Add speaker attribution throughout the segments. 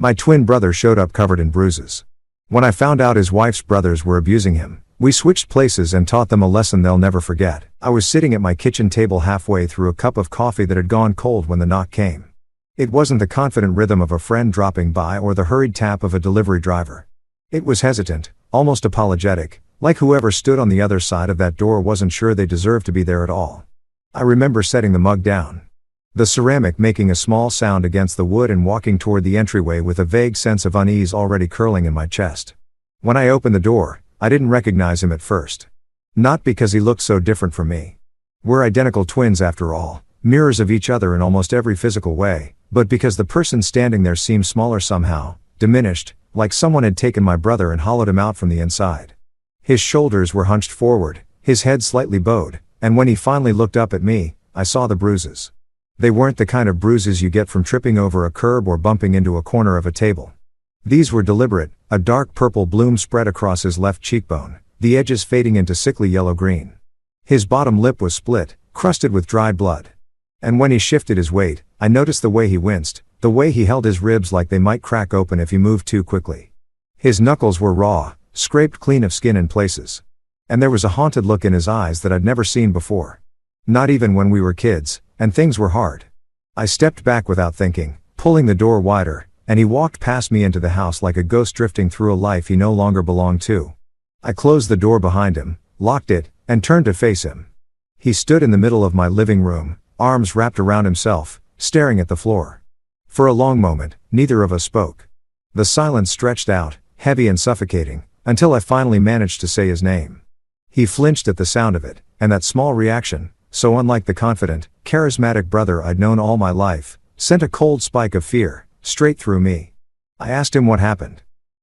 Speaker 1: My twin brother showed up covered in bruises. When I found out his wife's brothers were abusing him, we switched places and taught them a lesson they'll never forget. I was sitting at my kitchen table halfway through a cup of coffee that had gone cold when the knock came. It wasn't the confident rhythm of a friend dropping by or the hurried tap of a delivery driver. It was hesitant, almost apologetic, like whoever stood on the other side of that door wasn't sure they deserved to be there at all. I remember setting the mug down, the ceramic making a small sound against the wood, and walking toward the entryway with a vague sense of unease already curling in my chest. When I opened the door, I didn't recognize him at first. Not because he looked so different from me. We're identical twins after all, mirrors of each other in almost every physical way, but because the person standing there seemed smaller somehow, diminished, like someone had taken my brother and hollowed him out from the inside. His shoulders were hunched forward, his head slightly bowed, and when he finally looked up at me, I saw the bruises. They weren't the kind of bruises you get from tripping over a curb or bumping into a corner of a table. These were deliberate, a dark purple bloom spread across his left cheekbone, the edges fading into sickly yellow-green. His bottom lip was split, crusted with dried blood. And when he shifted his weight, I noticed the way he winced, the way he held his ribs like they might crack open if he moved too quickly. His knuckles were raw, scraped clean of skin in places. And there was a haunted look in his eyes that I'd never seen before. Not even when we were kids, and things were hard. I stepped back without thinking, pulling the door wider, and he walked past me into the house like a ghost drifting through a life he no longer belonged to. I closed the door behind him, locked it, and turned to face him. He stood in the middle of my living room, arms wrapped around himself, staring at the floor. For a long moment, neither of us spoke. The silence stretched out, heavy and suffocating, until I finally managed to say his name. He flinched at the sound of it, and that small reaction, so unlike the confident, charismatic brother I'd known all my life, sent a cold spike of fear, straight through me. I asked him what happened.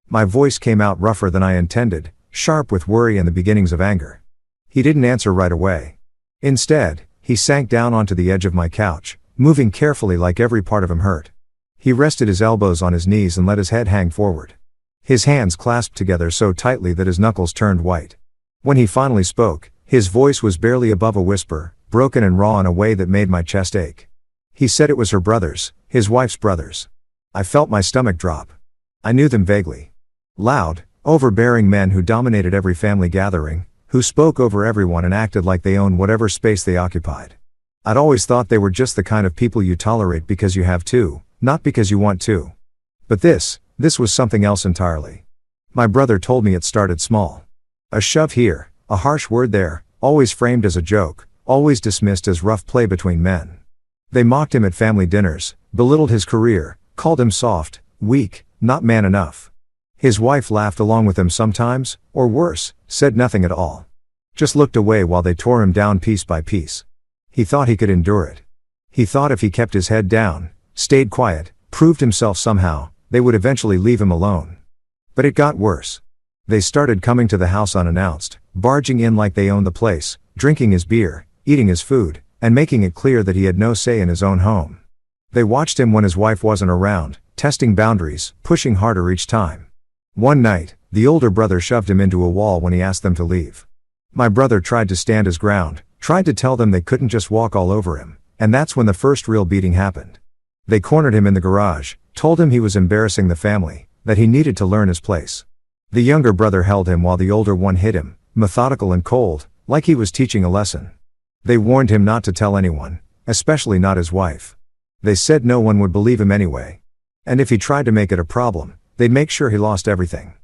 Speaker 1: My voice came out rougher than I intended, sharp with worry and the beginnings of anger. He didn't answer right away. Instead, he sank down onto the edge of my couch, moving carefully like every part of him hurt. He rested his elbows on his knees and let his head hang forward. His hands clasped together so tightly that his knuckles turned white. When he finally spoke, his voice was barely above a whisper, broken and raw in a way that made my chest ache. He said it was her brothers, his wife's brothers. I felt my stomach drop. I knew them vaguely. Loud, overbearing men who dominated every family gathering, who spoke over everyone and acted like they owned whatever space they occupied. I'd always thought they were just the kind of people you tolerate because you have to, not because you want to. But this was something else entirely. My brother told me it started small. A shove here, a harsh word there, always framed as a joke, always dismissed as rough play between men. They mocked him at family dinners, belittled his career, called him soft, weak, not man enough. His wife laughed along with him sometimes, or worse, said nothing at all. Just looked away while they tore him down piece by piece. He thought he could endure it. He thought if he kept his head down, stayed quiet, proved himself somehow, they would eventually leave him alone. But it got worse. They started coming to the house unannounced, barging in like they owned the place, drinking his beer, eating his food, and making it clear that he had no say in his own home. They watched him when his wife wasn't around, testing boundaries, pushing harder each time. One night, the older brother shoved him into a wall when he asked them to leave. My brother tried to stand his ground, tried to tell them they couldn't just walk all over him, and that's when the first real beating happened. They cornered him in the garage, told him he was embarrassing the family, that he needed to learn his place. The younger brother held him while the older one hit him, methodical and cold, like he was teaching a lesson. They warned him not to tell anyone, especially not his wife. They said no one would believe him anyway. And if he tried to make it a problem, they'd make sure he lost everything.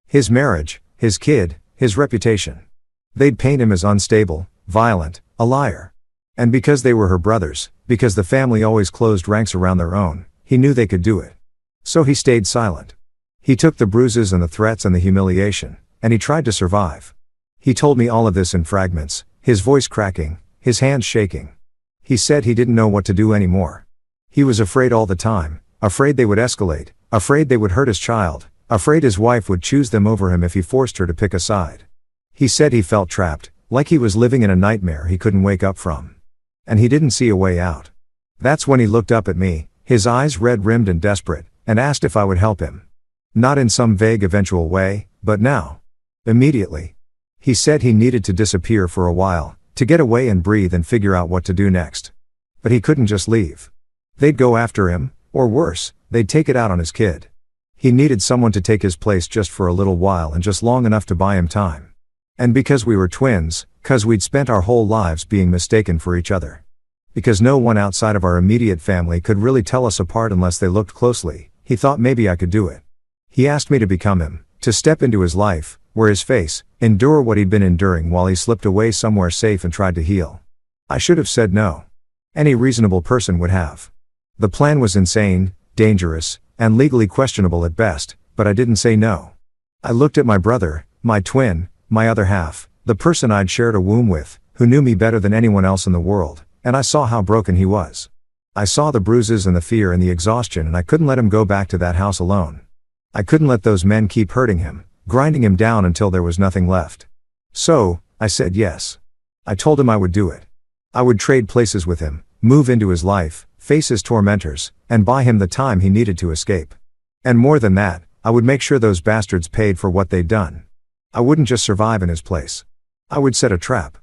Speaker 1: His marriage, his kid, his reputation. They'd paint him as unstable, violent, a liar. And because they were her brothers, because the family always closed ranks around their own, he knew they could do it. So he stayed silent. He took the bruises and the threats and the humiliation, and he tried to survive. He told me all of this in fragments, his voice cracking, his hands shaking. He said he didn't know what to do anymore. He was afraid all the time, afraid they would escalate, afraid they would hurt his child, afraid his wife would choose them over him if he forced her to pick a side. He said he felt trapped, like he was living in a nightmare he couldn't wake up from. And he didn't see a way out. That's when he looked up at me, his eyes red-rimmed and desperate, and asked if I would help him. Not in some vague eventual way, but now. Immediately. He said he needed to disappear for a while, to get away and breathe and figure out what to do next. But he couldn't just leave. They'd go after him, or worse, they'd take it out on his kid. He needed someone to take his place just for a little while and just long enough to buy him time. And because we were twins, 'cause we'd spent our whole lives being mistaken for each other. Because no one outside of our immediate family could really tell us apart unless they looked closely, he thought maybe I could do it. He asked me to become him, to step into his life, wear his face, endure what he'd been enduring while he slipped away somewhere safe and tried to heal. I should have said no. Any reasonable person would have. The plan was insane, dangerous, and legally questionable at best, but I didn't say no. I looked at my brother, my twin, my other half, the person I'd shared a womb with, who knew me better than anyone else in the world, and I saw how broken he was. I saw the bruises and the fear and the exhaustion, and I couldn't let him go back to that house alone. I couldn't let those men keep hurting him, grinding him down until there was nothing left. So, I said yes. I told him I would do it. I would trade places with him, move into his life, face his tormentors, and buy him the time he needed to escape. And more than that, I would make sure those bastards paid for what they'd done. I wouldn't just survive in his place. I would set a trap.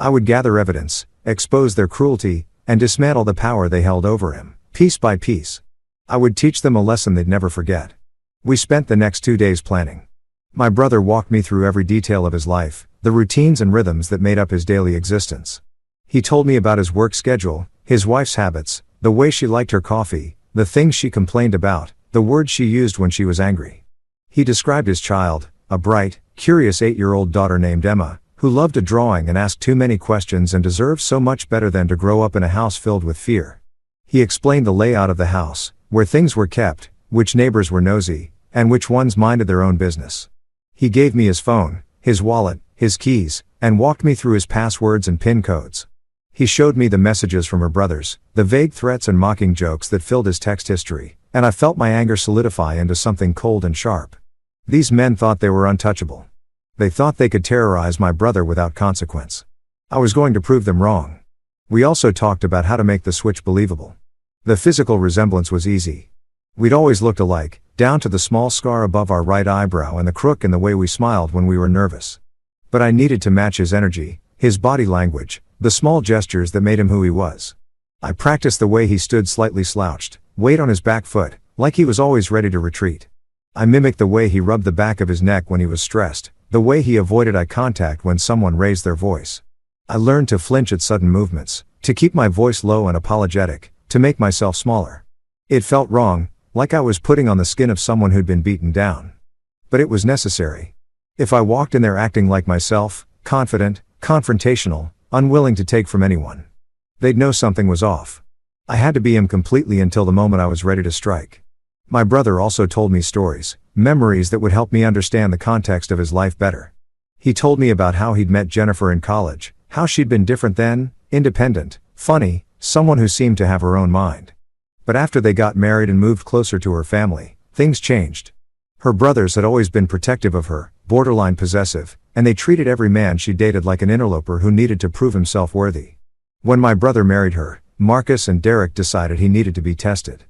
Speaker 1: I would gather evidence, expose their cruelty, and dismantle the power they held over him, piece by piece. I would teach them a lesson they'd never forget. We spent the next 2 days planning. My brother walked me through every detail of his life, the routines and rhythms that made up his daily existence. He told me about his work schedule, his wife's habits, the way she liked her coffee, the things she complained about, the words she used when she was angry. He described his child, a bright, curious 8-year-old daughter named Emma, who loved drawing and asked too many questions and deserved so much better than to grow up in a house filled with fear. He explained the layout of the house, where things were kept, which neighbors were nosy, and which ones minded their own business. He gave me his phone, his wallet, his keys, and walked me through his passwords and PIN codes. He showed me the messages from her brothers, the vague threats and mocking jokes that filled his text history, and I felt my anger solidify into something cold and sharp. These men thought they were untouchable. They thought they could terrorize my brother without consequence. I was going to prove them wrong. We also talked about how to make the switch believable. The physical resemblance was easy. We'd always looked alike, down to the small scar above our right eyebrow and the crook in the way we smiled when we were nervous. But I needed to match his energy, his body language, the small gestures that made him who he was. I practiced the way he stood slightly slouched, weight on his back foot, like he was always ready to retreat. I mimicked the way he rubbed the back of his neck when he was stressed, the way he avoided eye contact when someone raised their voice. I learned to flinch at sudden movements, to keep my voice low and apologetic, to make myself smaller. It felt wrong, like I was putting on the skin of someone who'd been beaten down. But it was necessary. If I walked in there acting like myself, confident, confrontational, unwilling to take from anyone, they'd know something was off. I had to be him completely until the moment I was ready to strike. My brother also told me stories, memories that would help me understand the context of his life better. He told me about how he'd met Jennifer in college, how she'd been different then, independent, funny, someone who seemed to have her own mind. But after they got married and moved closer to her family, things changed. Her brothers had always been protective of her, borderline possessive, and they treated every man she dated like an interloper who needed to prove himself worthy. When my brother married her, Marcus and Derek decided he needed to be tested.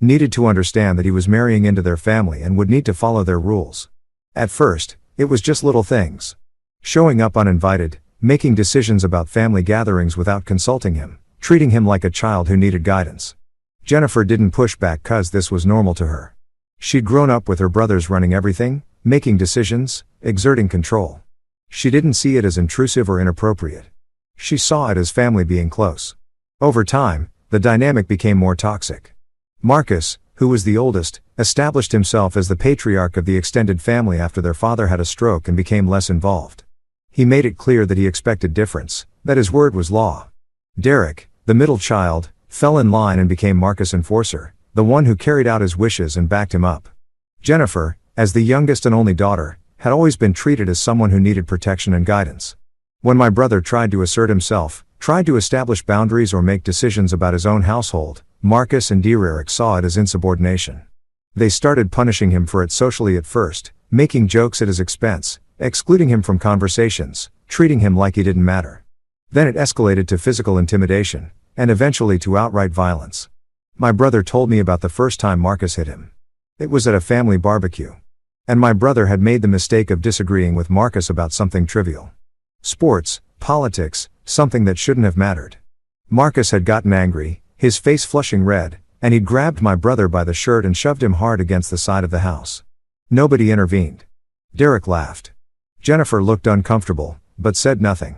Speaker 1: Needed to understand that he was marrying into their family and would need to follow their rules. At first, it was just little things. Showing up uninvited, making decisions about family gatherings without consulting him, treating him like a child who needed guidance. Jennifer didn't push back 'cause this was normal to her. She'd grown up with her brothers running everything, making decisions, exerting control. She didn't see it as intrusive or inappropriate. She saw it as family being close. Over time, the dynamic became more toxic. Marcus, who was the oldest, established himself as the patriarch of the extended family after their father had a stroke and became less involved. He made it clear that he expected difference, that his word was law. Derek, the middle child, fell in line and became Marcus' enforcer, the one who carried out his wishes and backed him up. Jennifer, as the youngest and only daughter, had always been treated as someone who needed protection and guidance. When my brother tried to assert himself, tried to establish boundaries or make decisions about his own household, Marcus and Derek saw it as insubordination. They started punishing him for it socially at first, making jokes at his expense, excluding him from conversations, treating him like he didn't matter. Then it escalated to physical intimidation, and eventually to outright violence. My brother told me about the first time Marcus hit him. It was at a family barbecue. And my brother had made the mistake of disagreeing with Marcus about something trivial. Sports, politics, something that shouldn't have mattered. Marcus had gotten angry, his face flushing red, and he'd grabbed my brother by the shirt and shoved him hard against the side of the house. Nobody intervened. Derek laughed. Jennifer looked uncomfortable, but said nothing.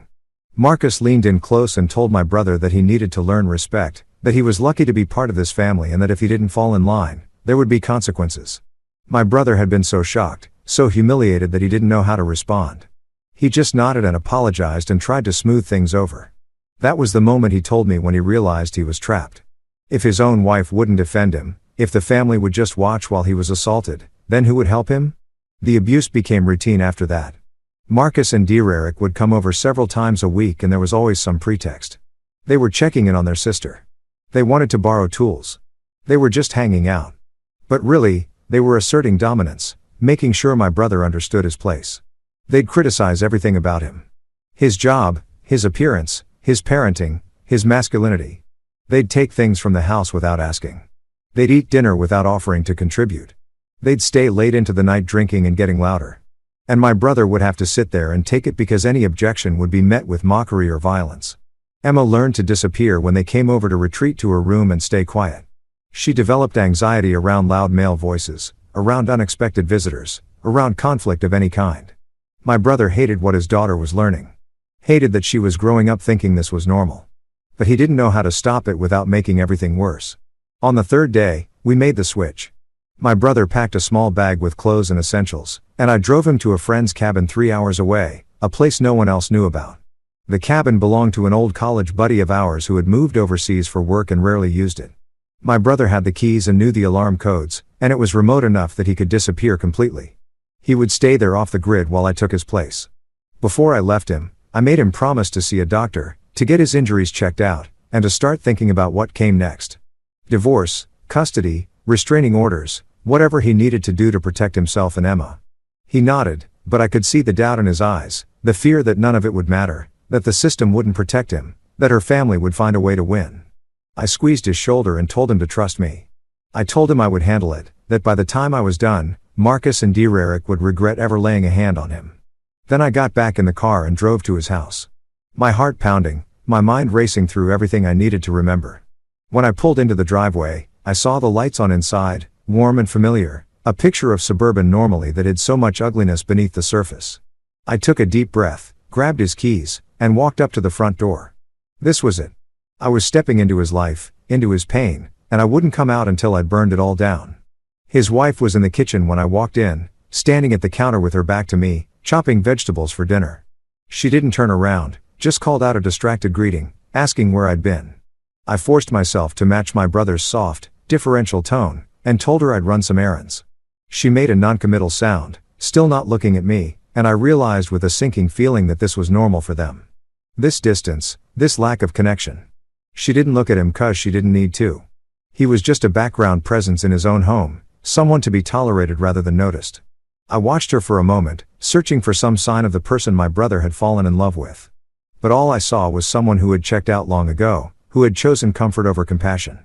Speaker 1: Marcus leaned in close and told my brother that he needed to learn respect, that he was lucky to be part of this family and that if he didn't fall in line, there would be consequences. My brother had been so shocked, so humiliated that he didn't know how to respond. He just nodded and apologized and tried to smooth things over. That was the moment he told me when he realized he was trapped. If his own wife wouldn't defend him, if the family would just watch while he was assaulted, then who would help him? The abuse became routine after that. Marcus and Derek would come over several times a week and there was always some pretext. They were checking in on their sister. They wanted to borrow tools. They were just hanging out. But really, they were asserting dominance, making sure my brother understood his place. They'd criticize everything about him. His job, his appearance, his parenting, his masculinity. They'd take things from the house without asking. They'd eat dinner without offering to contribute. They'd stay late into the night drinking and getting louder. And my brother would have to sit there and take it because any objection would be met with mockery or violence. Emma learned to disappear when they came over to retreat to her room and stay quiet. She developed anxiety around loud male voices, around unexpected visitors, around conflict of any kind. My brother hated what his daughter was learning. Hated that she was growing up thinking this was normal. But he didn't know how to stop it without making everything worse. On the third day, we made the switch. My brother packed a small bag with clothes and essentials, and I drove him to a friend's cabin 3 hours away, a place no one else knew about. The cabin belonged to an old college buddy of ours who had moved overseas for work and rarely used it. My brother had the keys and knew the alarm codes, and it was remote enough that he could disappear completely. He would stay there off the grid while I took his place. Before I left him, I made him promise to see a doctor, to get his injuries checked out, and to start thinking about what came next. Divorce, custody, restraining orders, whatever he needed to do to protect himself and Emma. He nodded, but I could see the doubt in his eyes, the fear that none of it would matter, that the system wouldn't protect him, that her family would find a way to win. I squeezed his shoulder and told him to trust me. I told him I would handle it, that by the time I was done, Marcus and Derek would regret ever laying a hand on him. Then I got back in the car and drove to his house. My heart pounding, my mind racing through everything I needed to remember. When I pulled into the driveway, I saw the lights on inside, warm and familiar, a picture of suburban normalcy that hid so much ugliness beneath the surface. I took a deep breath, grabbed his keys, and walked up to the front door. This was it. I was stepping into his life, into his pain, and I wouldn't come out until I'd burned it all down. His wife was in the kitchen when I walked in, standing at the counter with her back to me, chopping vegetables for dinner. She didn't turn around, just called out a distracted greeting, asking where I'd been. I forced myself to match my brother's soft, deferential tone, and told her I'd run some errands. She made a non-committal sound, still not looking at me, and I realized with a sinking feeling that this was normal for them. This distance, this lack of connection. She didn't look at him 'cause she didn't need to. He was just a background presence in his own home, someone to be tolerated rather than noticed. I watched her for a moment, searching for some sign of the person my brother had fallen in love with. But all I saw was someone who had checked out long ago, who had chosen comfort over compassion.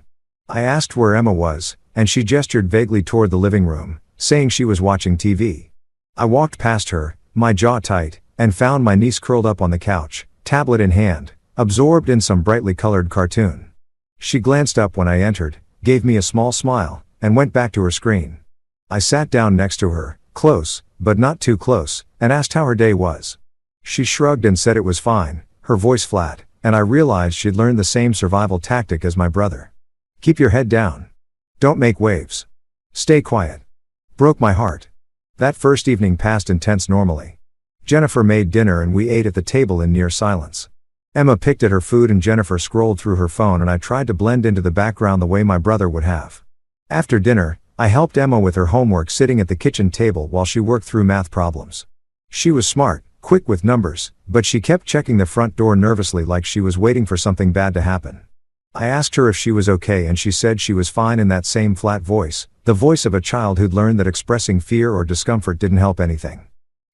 Speaker 1: I asked where Emma was, and she gestured vaguely toward the living room, saying she was watching TV. I walked past her, my jaw tight, and found my niece curled up on the couch, tablet in hand, absorbed in some brightly colored cartoon. She glanced up when I entered, gave me a small smile, and went back to her screen. I sat down next to her, close, but not too close, and asked how her day was. She shrugged and said it was fine, her voice flat, and I realized she'd learned the same survival tactic as my brother. Keep your head down. Don't make waves. Stay quiet. Broke my heart. That first evening passed intense normally. Jennifer made dinner and we ate at the table in near silence. Emma picked at her food and Jennifer scrolled through her phone and I tried to blend into the background the way my brother would have. After dinner, I helped Emma with her homework sitting at the kitchen table while she worked through math problems. She was smart, quick with numbers, but she kept checking the front door nervously like she was waiting for something bad to happen. I asked her if she was okay and she said she was fine in that same flat voice, the voice of a child who'd learned that expressing fear or discomfort didn't help anything.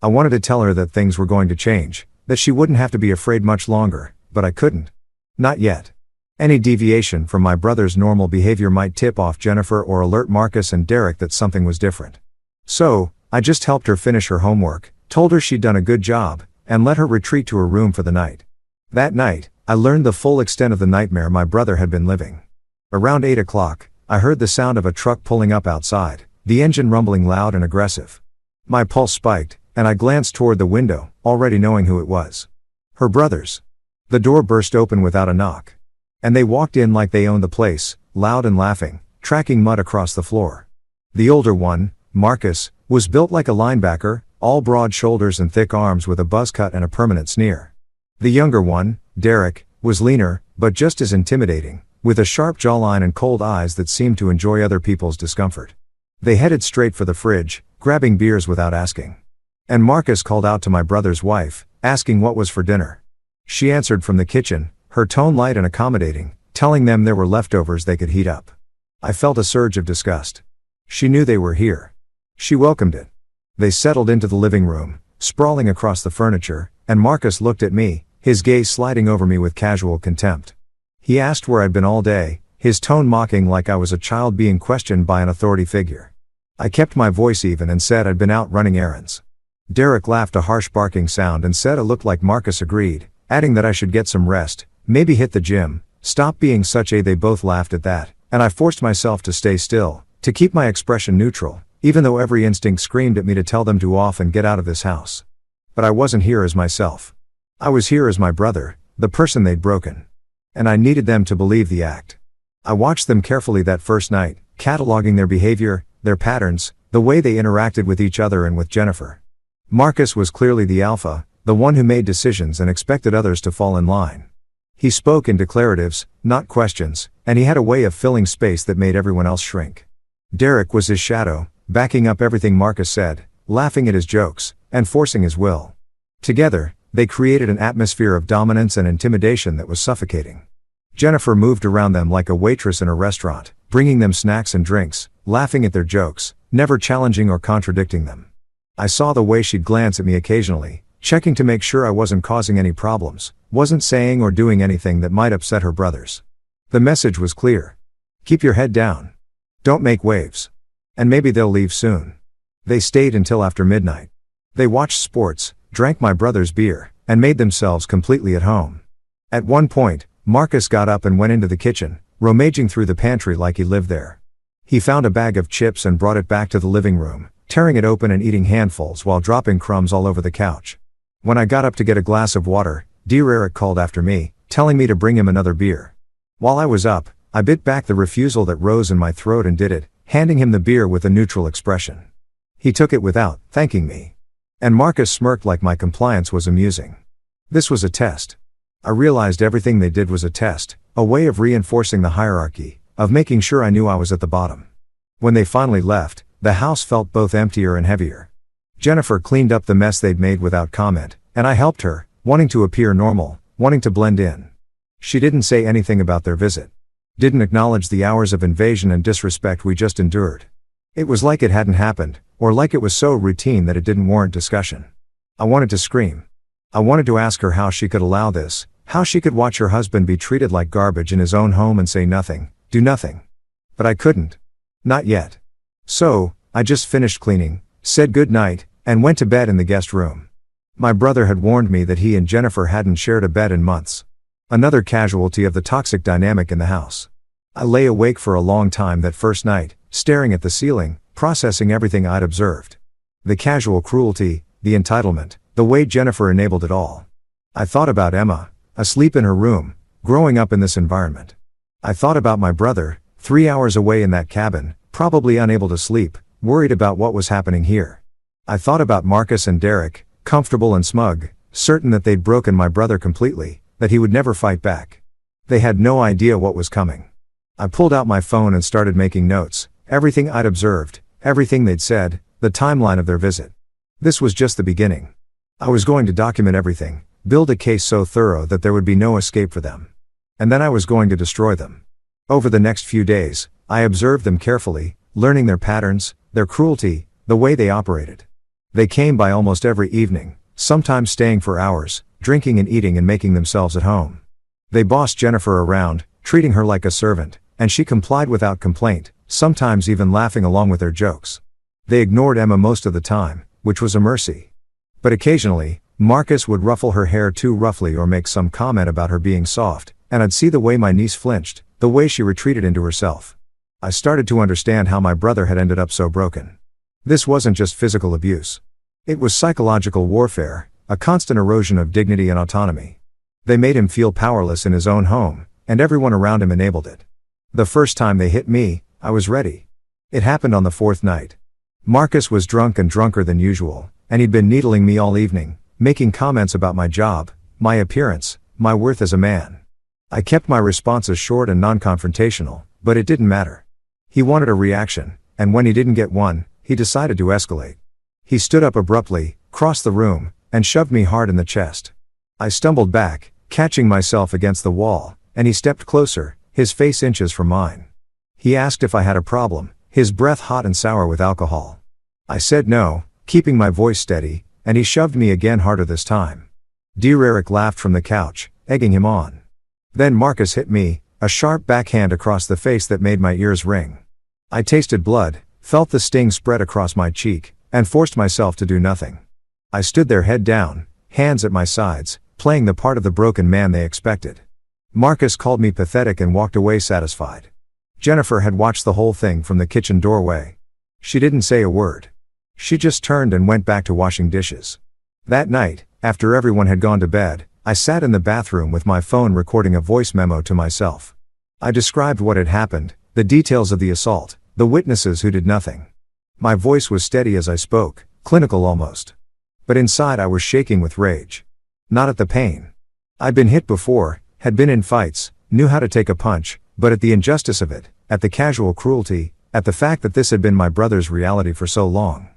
Speaker 1: I wanted to tell her that things were going to change, that she wouldn't have to be afraid much longer, but I couldn't. Not yet. Any deviation from my brother's normal behavior might tip off Jennifer or alert Marcus and Derek that something was different. So, I just helped her finish her homework, told her she'd done a good job, and let her retreat to her room for the night. That night, I learned the full extent of the nightmare my brother had been living. Around 8 o'clock, I heard the sound of a truck pulling up outside, the engine rumbling loud and aggressive. My pulse spiked, and I glanced toward the window, already knowing who it was. Her brothers. The door burst open without a knock. And they walked in like they owned the place, loud and laughing, tracking mud across the floor. The older one, Marcus, was built like a linebacker, all broad shoulders and thick arms with a buzz cut and a permanent sneer. The younger one, Derek, was leaner, but just as intimidating, with a sharp jawline and cold eyes that seemed to enjoy other people's discomfort. They headed straight for the fridge, grabbing beers without asking. And Marcus called out to my brother's wife, asking what was for dinner. She answered from the kitchen, her tone light and accommodating, telling them there were leftovers they could heat up. I felt a surge of disgust. She knew they were here. She welcomed it. They settled into the living room, sprawling across the furniture, and Marcus looked at me, his gaze sliding over me with casual contempt. He asked where I'd been all day, his tone mocking like I was a child being questioned by an authority figure. I kept my voice even and said I'd been out running errands. Derek laughed a harsh barking sound and said it looked like Marcus agreed, adding that I should get some rest, maybe hit the gym, stop being such a. They both laughed at that, and I forced myself to stay still, to keep my expression neutral, even though every instinct screamed at me to tell them to off and get out of this house. But I wasn't here as myself. I was here as my brother, the person they'd broken. And I needed them to believe the act. I watched them carefully that first night, cataloging their behavior, their patterns, the way they interacted with each other and with Jennifer. Marcus was clearly the alpha, the one who made decisions and expected others to fall in line. He spoke in declaratives, not questions, and he had a way of filling space that made everyone else shrink. Derek was his shadow, backing up everything Marcus said, laughing at his jokes, and forcing his will. Together, they created an atmosphere of dominance and intimidation that was suffocating. Jennifer moved around them like a waitress in a restaurant, bringing them snacks and drinks, laughing at their jokes, never challenging or contradicting them. I saw the way she'd glance at me occasionally, checking to make sure I wasn't causing any problems, wasn't saying or doing anything that might upset her brothers. The message was clear. Keep your head down. Don't make waves. And maybe they'll leave soon. They stayed until after midnight. They watched sports, drank my brother's beer, and made themselves completely at home. At one point, Marcus got up and went into the kitchen, rummaging through the pantry like he lived there. He found a bag of chips and brought it back to the living room, tearing it open and eating handfuls while dropping crumbs all over the couch. When I got up to get a glass of water, dear Eric called after me, telling me to bring him another beer. While I was up, I bit back the refusal that rose in my throat and did it, handing him the beer with a neutral expression. He took it without thanking me. And Marcus smirked like my compliance was amusing. This was a test. I realized everything they did was a test, a way of reinforcing the hierarchy, of making sure I knew I was at the bottom. When they finally left, the house felt both emptier and heavier. Jennifer cleaned up the mess they'd made without comment, and I helped her, wanting to appear normal, wanting to blend in. She didn't say anything about their visit. Didn't acknowledge the hours of invasion and disrespect we just endured. It was like it hadn't happened, or like it was so routine that it didn't warrant discussion. I wanted to scream. I wanted to ask her how she could allow this, how she could watch her husband be treated like garbage in his own home and say nothing, do nothing. But I couldn't. Not yet. So, I just finished cleaning, said good night, and went to bed in the guest room. My brother had warned me that he and Jennifer hadn't shared a bed in months. Another casualty of the toxic dynamic in the house. I lay awake for a long time that first night, staring at the ceiling, processing everything I'd observed. The casual cruelty, the entitlement, the way Jennifer enabled it all. I thought about Emma, asleep in her room, growing up in this environment. I thought about my brother, 3 hours away in that cabin, probably unable to sleep, worried about what was happening here. I thought about Marcus and Derek, comfortable and smug, certain that they'd broken my brother completely, that he would never fight back. They had no idea what was coming. I pulled out my phone and started making notes, everything I'd observed, everything they'd said, the timeline of their visit. This was just the beginning. I was going to document everything, build a case so thorough that there would be no escape for them. And then I was going to destroy them. Over the next few days, I observed them carefully, learning their patterns, their cruelty, the way they operated. They came by almost every evening, sometimes staying for hours, drinking and eating and making themselves at home. They bossed Jennifer around, treating her like a servant, and she complied without complaint, sometimes even laughing along with their jokes. They ignored Emma most of the time, which was a mercy. But occasionally, Marcus would ruffle her hair too roughly or make some comment about her being soft, and I'd see the way my niece flinched, the way she retreated into herself. I started to understand how my brother had ended up so broken. This wasn't just physical abuse. It was psychological warfare, a constant erosion of dignity and autonomy. They made him feel powerless in his own home, and everyone around him enabled it. The first time they hit me, I was ready. It happened on the fourth night. Marcus was drunk and drunker than usual, and he'd been needling me all evening, making comments about my job, my appearance, my worth as a man. I kept my responses short and non-confrontational, but it didn't matter. He wanted a reaction, and when he didn't get one, he decided to escalate. He stood up abruptly, crossed the room, and shoved me hard in the chest. I stumbled back, catching myself against the wall, and he stepped closer, his face inches from mine. He asked if I had a problem, his breath hot and sour with alcohol. I said no, keeping my voice steady, and he shoved me again harder this time. Derek laughed from the couch, egging him on. Then Marcus hit me, a sharp backhand across the face that made my ears ring. I tasted blood, felt the sting spread across my cheek, and forced myself to do nothing. I stood there head down, hands at my sides, playing the part of the broken man they expected. Marcus called me pathetic and walked away satisfied. Jennifer had watched the whole thing from the kitchen doorway. She didn't say a word. She just turned and went back to washing dishes. That night, after everyone had gone to bed, I sat in the bathroom with my phone recording a voice memo to myself. I described what had happened, the details of the assault, the witnesses who did nothing. My voice was steady as I spoke, clinical almost. But inside I was shaking with rage. Not at the pain. I'd been hit before, had been in fights, knew how to take a punch, but at the injustice of it, at the casual cruelty, at the fact that this had been my brother's reality for so long.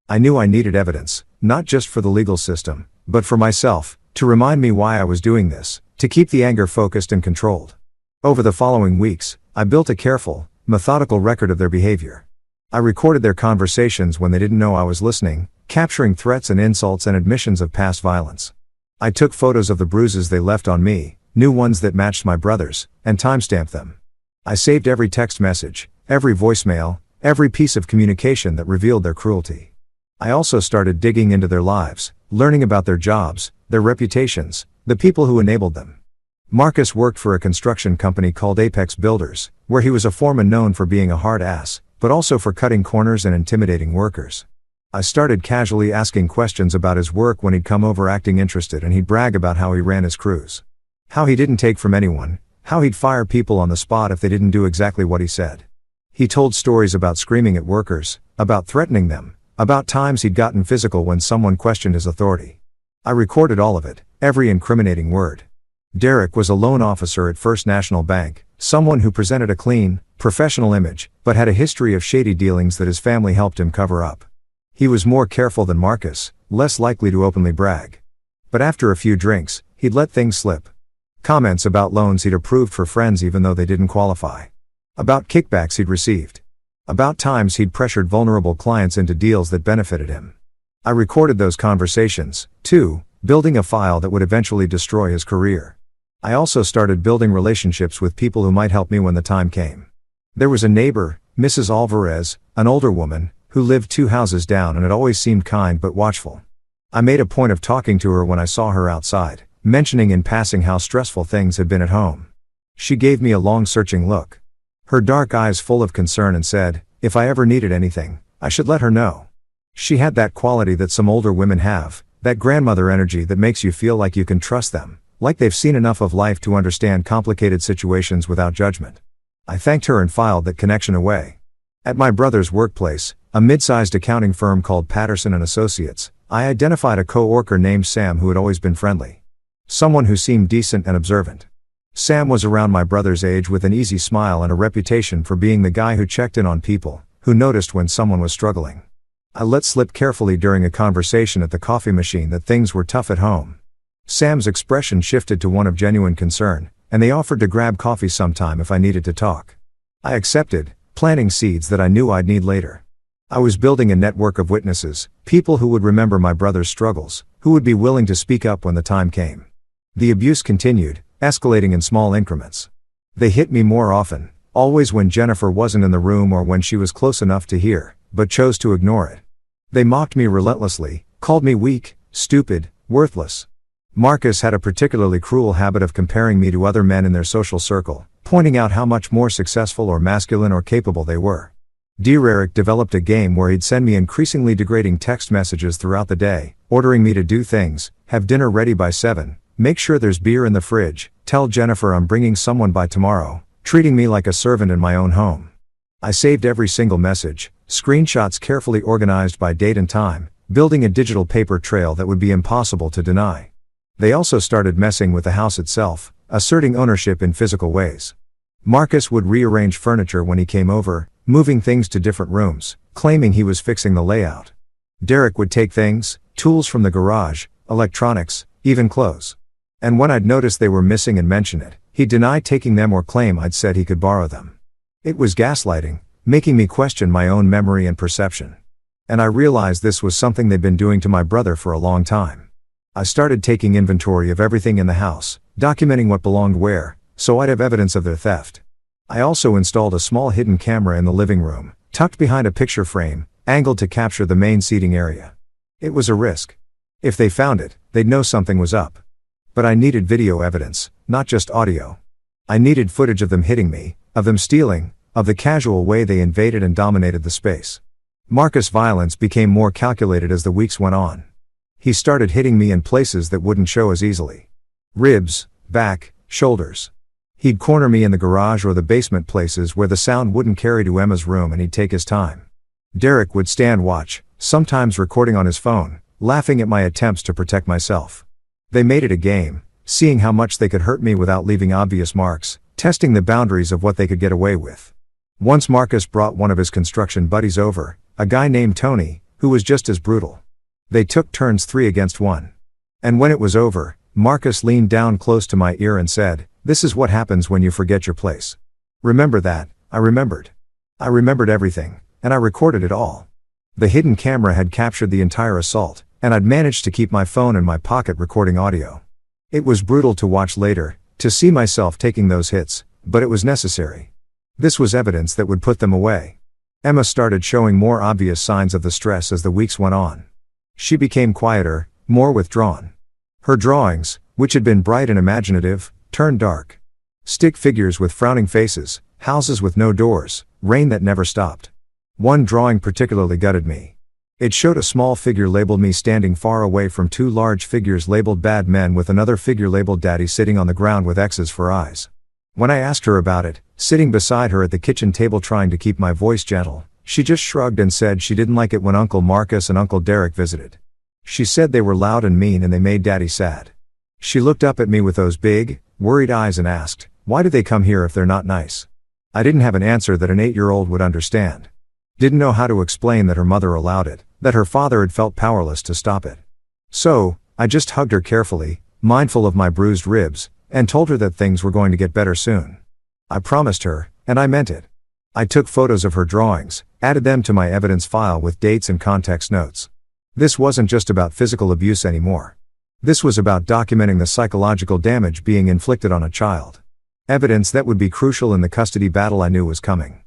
Speaker 1: I knew I needed evidence, not just for the legal system, but for myself, to remind me why I was doing this, to keep the anger focused and controlled. Over the following weeks, I built a careful, methodical record of their behavior. I recorded their conversations when they didn't know I was listening, capturing threats and insults and admissions of past violence. I took photos of the bruises they left on me, new ones that matched my brother's, and timestamped them. I saved every text message, every voicemail, every piece of communication that revealed their cruelty. I also started digging into their lives, learning about their jobs, their reputations, the people who enabled them. Marcus worked for a construction company called Apex Builders, where he was a foreman known for being a hard ass, but also for cutting corners and intimidating workers. I started casually asking questions about his work when he'd come over acting interested, and he'd brag about how he ran his crews. How he didn't take from anyone, how he'd fire people on the spot if they didn't do exactly what he said. He told stories about screaming at workers, about threatening them, about times he'd gotten physical when someone questioned his authority. I recorded all of it, every incriminating word. Derek was a loan officer at First National Bank, someone who presented a clean, professional image, but had a history of shady dealings that his family helped him cover up. He was more careful than Marcus, less likely to openly brag. But after a few drinks, he'd let things slip. Comments about loans he'd approved for friends even though they didn't qualify. About kickbacks he'd received. About times he'd pressured vulnerable clients into deals that benefited him. I recorded those conversations, too, building a file that would eventually destroy his career. I also started building relationships with people who might help me when the time came. There was a neighbor, Mrs. Alvarez, an older woman, who lived 2 houses down and had always seemed kind but watchful. I made a point of talking to her when I saw her outside, mentioning in passing how stressful things had been at home. She gave me a long searching look. Her dark eyes full of concern, and said, if I ever needed anything, I should let her know. She had that quality that some older women have, that grandmother energy that makes you feel like you can trust them, like they've seen enough of life to understand complicated situations without judgment. I thanked her and filed that connection away. At my brother's workplace, a mid-sized accounting firm called Patterson & Associates, I identified a co-worker named Sam who had always been friendly. Someone who seemed decent and observant. Sam was around my brother's age with an easy smile and a reputation for being the guy who checked in on people, who noticed when someone was struggling. I let slip carefully during a conversation at the coffee machine that things were tough at home. Sam's expression shifted to one of genuine concern, and they offered to grab coffee sometime if I needed to talk. I accepted, planting seeds that I knew I'd need later. I was building a network of witnesses, people who would remember my brother's struggles, who would be willing to speak up when the time came. The abuse continued, escalating in small increments. They hit me more often, always when Jennifer wasn't in the room or when she was close enough to hear, but chose to ignore it. They mocked me relentlessly, called me weak, stupid, worthless. Marcus had a particularly cruel habit of comparing me to other men in their social circle, pointing out how much more successful or masculine or capable they were. Derek developed a game where he'd send me increasingly degrading text messages throughout the day, ordering me to do things: have dinner ready by 7, make sure there's beer in the fridge, tell Jennifer I'm bringing someone by tomorrow, treating me like a servant in my own home. I saved every single message, screenshots carefully organized by date and time, building a digital paper trail that would be impossible to deny. They also started messing with the house itself, asserting ownership in physical ways. Marcus would rearrange furniture when he came over, moving things to different rooms, claiming he was fixing the layout. Derek would take things, tools from the garage, electronics, even clothes. And when I'd notice they were missing and mention it, he'd deny taking them or claim I'd said he could borrow them. It was gaslighting, making me question my own memory and perception. And I realized this was something they'd been doing to my brother for a long time. I started taking inventory of everything in the house, documenting what belonged where, so I'd have evidence of their theft. I also installed a small hidden camera in the living room, tucked behind a picture frame, angled to capture the main seating area. It was a risk. If they found it, they'd know something was up. But I needed video evidence, not just audio. I needed footage of them hitting me, of them stealing, of the casual way they invaded and dominated the space. Marcus' violence became more calculated as the weeks went on. He started hitting me in places that wouldn't show as easily. Ribs, back, shoulders. He'd corner me in the garage or the basement, places where the sound wouldn't carry to Emma's room, and he'd take his time. Derek would stand watch, sometimes recording on his phone, laughing at my attempts to protect myself. They made it a game, seeing how much they could hurt me without leaving obvious marks, testing the boundaries of what they could get away with. Once Marcus brought one of his construction buddies over, a guy named Tony, who was just as brutal. They took turns 3 against 1. And when it was over, Marcus leaned down close to my ear and said, "This is what happens when you forget your place." Remember that? I remembered. I remembered everything, and I recorded it all. The hidden camera had captured the entire assault, and I'd managed to keep my phone in my pocket recording audio. It was brutal to watch later, to see myself taking those hits, but it was necessary. This was evidence that would put them away. Emma started showing more obvious signs of the stress as the weeks went on. She became quieter, more withdrawn. Her drawings, which had been bright and imaginative, turned dark. Stick figures with frowning faces, houses with no doors, rain that never stopped. One drawing particularly gutted me. It showed a small figure labeled me standing far away from 2 large figures labeled bad men, with another figure labeled daddy sitting on the ground with X's for eyes. When I asked her about it, sitting beside her at the kitchen table trying to keep my voice gentle, she just shrugged and said she didn't like it when Uncle Marcus and Uncle Derek visited. She said they were loud and mean and they made Daddy sad. She looked up at me with those big, worried eyes and asked, "Why do they come here if they're not nice?" I didn't have an answer that an 8-year-old would understand. Didn't know how to explain that her mother allowed it, that her father had felt powerless to stop it. So, I just hugged her carefully, mindful of my bruised ribs, and told her that things were going to get better soon. I promised her, and I meant it. I took photos of her drawings, added them to my evidence file with dates and context notes. This wasn't just about physical abuse anymore. This was about documenting the psychological damage being inflicted on a child. Evidence that would be crucial in the custody battle I knew was coming.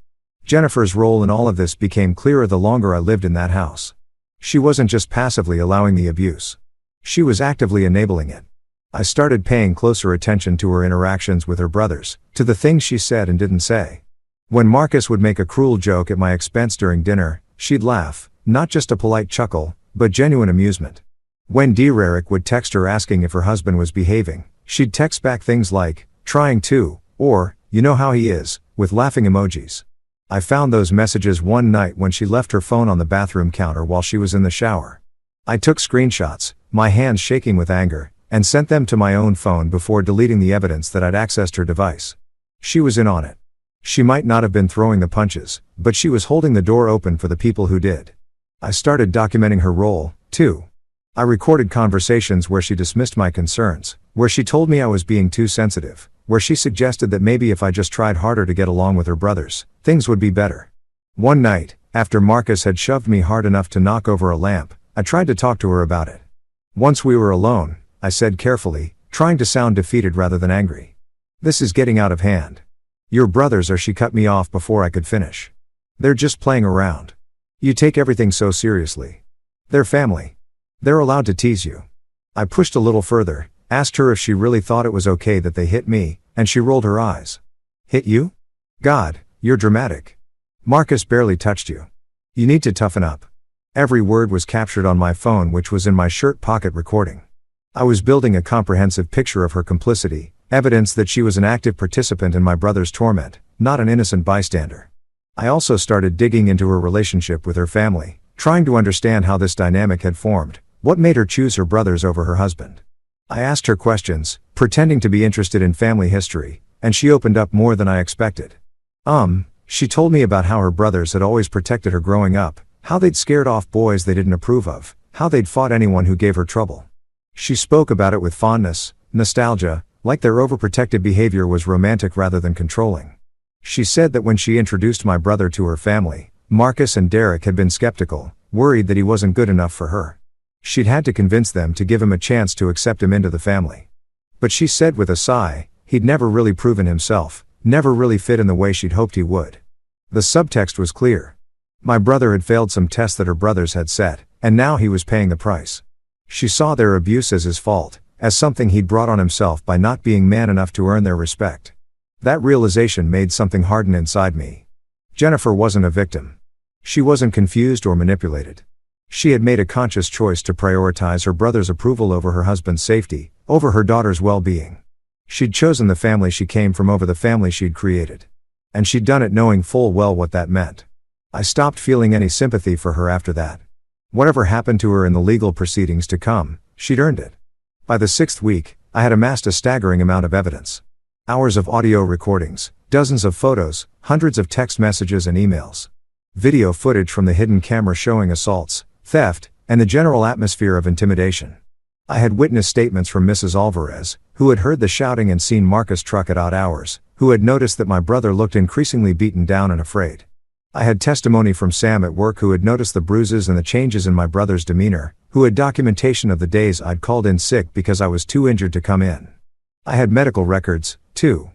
Speaker 1: Jennifer's role in all of this became clearer the longer I lived in that house. She wasn't just passively allowing the abuse. She was actively enabling it. I started paying closer attention to her interactions with her brothers, to the things she said and didn't say. When Marcus would make a cruel joke at my expense during dinner, she'd laugh, not just a polite chuckle, but genuine amusement. When Derek would text her asking if her husband was behaving, she'd text back things like, "Trying to," or, "You know how he is," with laughing emojis. I found those messages one night when she left her phone on the bathroom counter while she was in the shower. I took screenshots, my hands shaking with anger, and sent them to my own phone before deleting the evidence that I'd accessed her device. She was in on it. She might not have been throwing the punches, but she was holding the door open for the people who did. I started documenting her role, too. I recorded conversations where she dismissed my concerns, where she told me I was being too sensitive, where she suggested that maybe if I just tried harder to get along with her brothers, things would be better. One night, after Marcus had shoved me hard enough to knock over a lamp, I tried to talk to her about it. Once we were alone, I said carefully, trying to sound defeated rather than angry, "This is getting out of hand. Your brothers are..." She cut me off before I could finish. "They're just playing around. You take everything so seriously. They're family. They're allowed to tease you." I pushed a little further, asked her if she really thought it was okay that they hit me, and she rolled her eyes. Hit you? God, you're dramatic. Marcus barely touched you. You need to toughen up. Every word was captured on my phone, which was in my shirt pocket recording. I was building a comprehensive picture of her complicity, evidence that she was an active participant in my brother's torment, not an innocent bystander. I also started digging into her relationship with her family, trying to understand how this dynamic had formed, what made her choose her brothers over her husband. I asked her questions, pretending to be interested in family history, and she opened up more than I expected. She told me about how her brothers had always protected her growing up, how they'd scared off boys they didn't approve of, how they'd fought anyone who gave her trouble. She spoke about it with fondness, nostalgia, like their overprotective behavior was romantic rather than controlling. She said that when she introduced my brother to her family, Marcus and Derek had been skeptical, worried that he wasn't good enough for her. She'd had to convince them to give him a chance to accept him into the family. But she said with a sigh, he'd never really proven himself, never really fit in the way she'd hoped he would. The subtext was clear. My brother had failed some tests that her brothers had set, and now he was paying the price. She saw their abuse as his fault, as something he'd brought on himself by not being man enough to earn their respect. That realization made something harden inside me. Jennifer wasn't a victim. She wasn't confused or manipulated. She had made a conscious choice to prioritize her brother's approval over her husband's safety, over her daughter's well-being. She'd chosen the family she came from over the family she'd created. And she'd done it knowing full well what that meant. I stopped feeling any sympathy for her after that. Whatever happened to her in the legal proceedings to come, she'd earned it. By the 6th week, I had amassed a staggering amount of evidence. Hours of audio recordings, dozens of photos, hundreds of text messages and emails. Video footage from the hidden camera showing assaults, theft, and the general atmosphere of intimidation. I had witnessed statements from Mrs. Alvarez, who had heard the shouting and seen Marcus' truck at odd hours, who had noticed that my brother looked increasingly beaten down and afraid. I had testimony from Sam at work, who had noticed the bruises and the changes in my brother's demeanor, who had documentation of the days I'd called in sick because I was too injured to come in. I had medical records, too.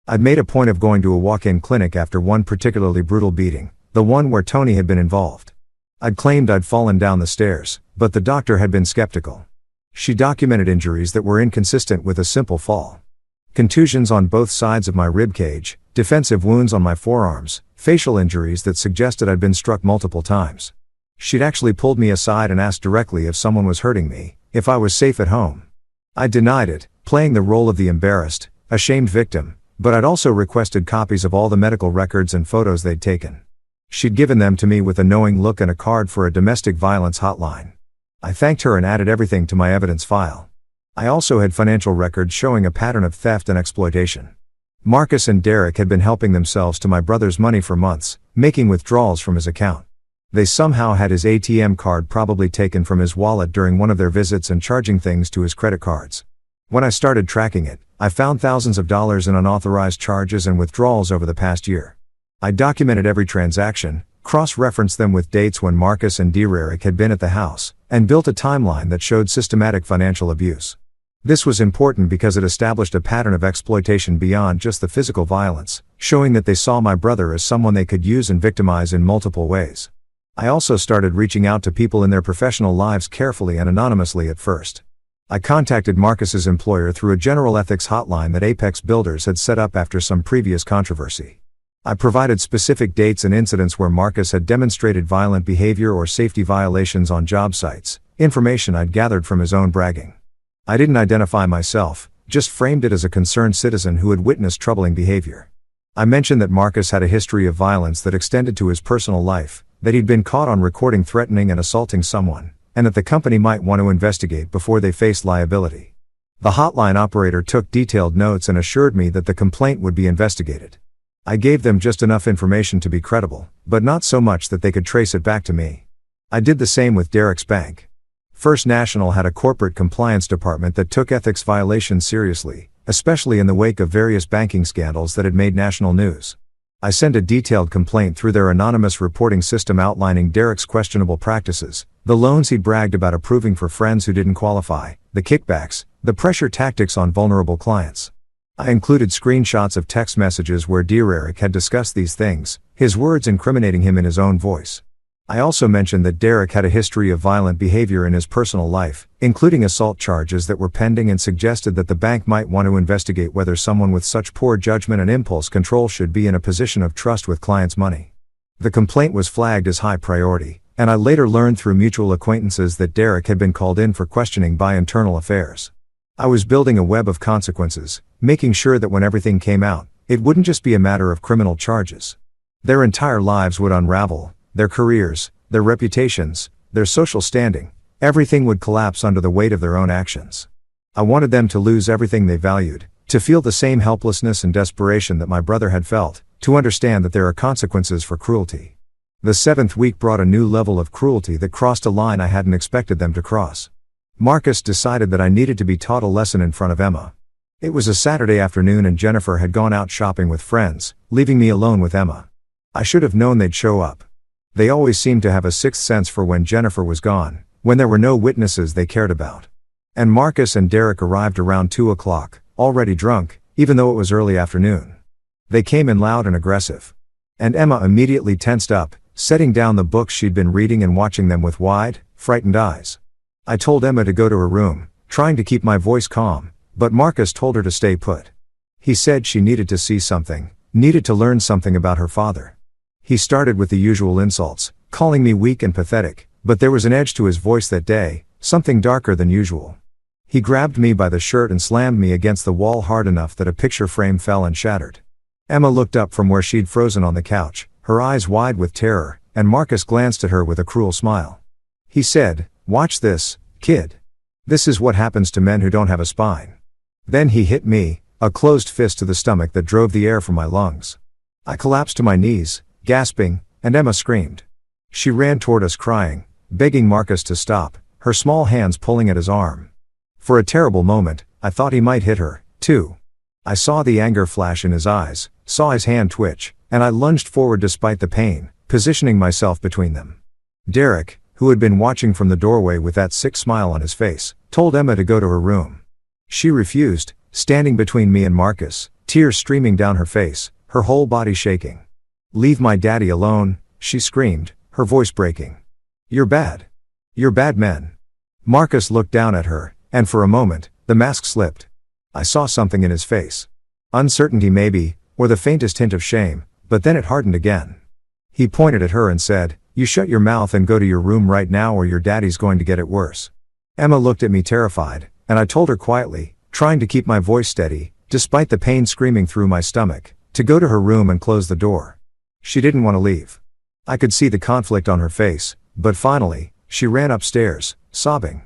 Speaker 1: I'd made a point of going to a walk-in clinic after one particularly brutal beating, the one where Tony had been involved. I'd claimed I'd fallen down the stairs, but the doctor had been skeptical. She documented injuries that were inconsistent with a simple fall. Contusions on both sides of my rib cage, defensive wounds on my forearms, facial injuries that suggested I'd been struck multiple times. She'd actually pulled me aside and asked directly if someone was hurting me, if I was safe at home. I denied it, playing the role of the embarrassed, ashamed victim, but I'd also requested copies of all the medical records and photos they'd taken. She'd given them to me with a knowing look and a card for a domestic violence hotline. I thanked her and added everything to my evidence file. I also had financial records showing a pattern of theft and exploitation. Marcus and Derek had been helping themselves to my brother's money for months, making withdrawals from his account. They somehow had his ATM card probably taken from his wallet during one of their visits and charging things to his credit cards. When I started tracking it, I found thousands of dollars in unauthorized charges and withdrawals over the past year. I documented every transaction, cross-referenced them with dates when Marcus and Derek had been at the house, and built a timeline that showed systematic financial abuse. This was important because it established a pattern of exploitation beyond just the physical violence, showing that they saw my brother as someone they could use and victimize in multiple ways. I also started reaching out to people in their professional lives carefully and anonymously at first. I contacted Marcus's employer through a general ethics hotline that Apex Builders had set up after some previous controversy. I provided specific dates and incidents where Marcus had demonstrated violent behavior or safety violations on job sites, information I'd gathered from his own bragging. I didn't identify myself, just framed it as a concerned citizen who had witnessed troubling behavior. I mentioned that Marcus had a history of violence that extended to his personal life, that he'd been caught on recording threatening and assaulting someone, and that the company might want to investigate before they faced liability. The hotline operator took detailed notes and assured me that the complaint would be investigated. I gave them just enough information to be credible, but not so much that they could trace it back to me. I did the same with Derek's bank. First National had a corporate compliance department that took ethics violations seriously, especially in the wake of various banking scandals that had made national news. I sent a detailed complaint through their anonymous reporting system outlining Derek's questionable practices, the loans he'd bragged about approving for friends who didn't qualify, the kickbacks, the pressure tactics on vulnerable clients. I included screenshots of text messages where Derek had discussed these things, his words incriminating him in his own voice. I also mentioned that Derek had a history of violent behavior in his personal life, including assault charges that were pending, and suggested that the bank might want to investigate whether someone with such poor judgment and impulse control should be in a position of trust with clients' money. The complaint was flagged as high priority, and I later learned through mutual acquaintances that Derek had been called in for questioning by internal affairs. I was building a web of consequences, making sure that when everything came out, it wouldn't just be a matter of criminal charges. Their entire lives would unravel. Their careers, their reputations, their social standing, everything would collapse under the weight of their own actions. I wanted them to lose everything they valued, to feel the same helplessness and desperation that my brother had felt, to understand that there are consequences for cruelty. The 7th week brought a new level of cruelty that crossed a line I hadn't expected them to cross. Marcus decided that I needed to be taught a lesson in front of Emma. It was a Saturday afternoon and Jennifer had gone out shopping with friends, leaving me alone with Emma. I should have known they'd show up. They always seemed to have a sixth sense for when Jennifer was gone, when there were no witnesses they cared about. And Marcus and Derek arrived around 2 o'clock, already drunk, even though it was early afternoon. They came in loud and aggressive. And Emma immediately tensed up, setting down the books she'd been reading and watching them with wide, frightened eyes. I told Emma to go to her room, trying to keep my voice calm, but Marcus told her to stay put. He said she needed to see something, needed to learn something about her father. He started with the usual insults, calling me weak and pathetic, but there was an edge to his voice that day, something darker than usual. He grabbed me by the shirt and slammed me against the wall hard enough that a picture frame fell and shattered. Emma looked up from where she'd frozen on the couch, her eyes wide with terror, and Marcus glanced at her with a cruel smile. He said, "Watch this, kid. This is what happens to men who don't have a spine." Then he hit me, a closed fist to the stomach that drove the air from my lungs. I collapsed to my knees, gasping, and Emma screamed. She ran toward us crying, begging Marcus to stop, her small hands pulling at his arm. For a terrible moment, I thought he might hit her, too. I saw the anger flash in his eyes, saw his hand twitch, and I lunged forward despite the pain, positioning myself between them. Derek, who had been watching from the doorway with that sick smile on his face, told Emma to go to her room. She refused, standing between me and Marcus, tears streaming down her face, her whole body shaking. "Leave my daddy alone," she screamed, her voice breaking. "You're bad. You're bad men." Marcus looked down at her, and for a moment, the mask slipped. I saw something in his face. Uncertainty maybe, or the faintest hint of shame, but then it hardened again. He pointed at her and said, "You shut your mouth and go to your room right now or your daddy's going to get it worse." Emma looked at me terrified, and I told her quietly, trying to keep my voice steady, despite the pain screaming through my stomach, to go to her room and close the door. She didn't want to leave. I could see the conflict on her face, but finally, she ran upstairs, sobbing.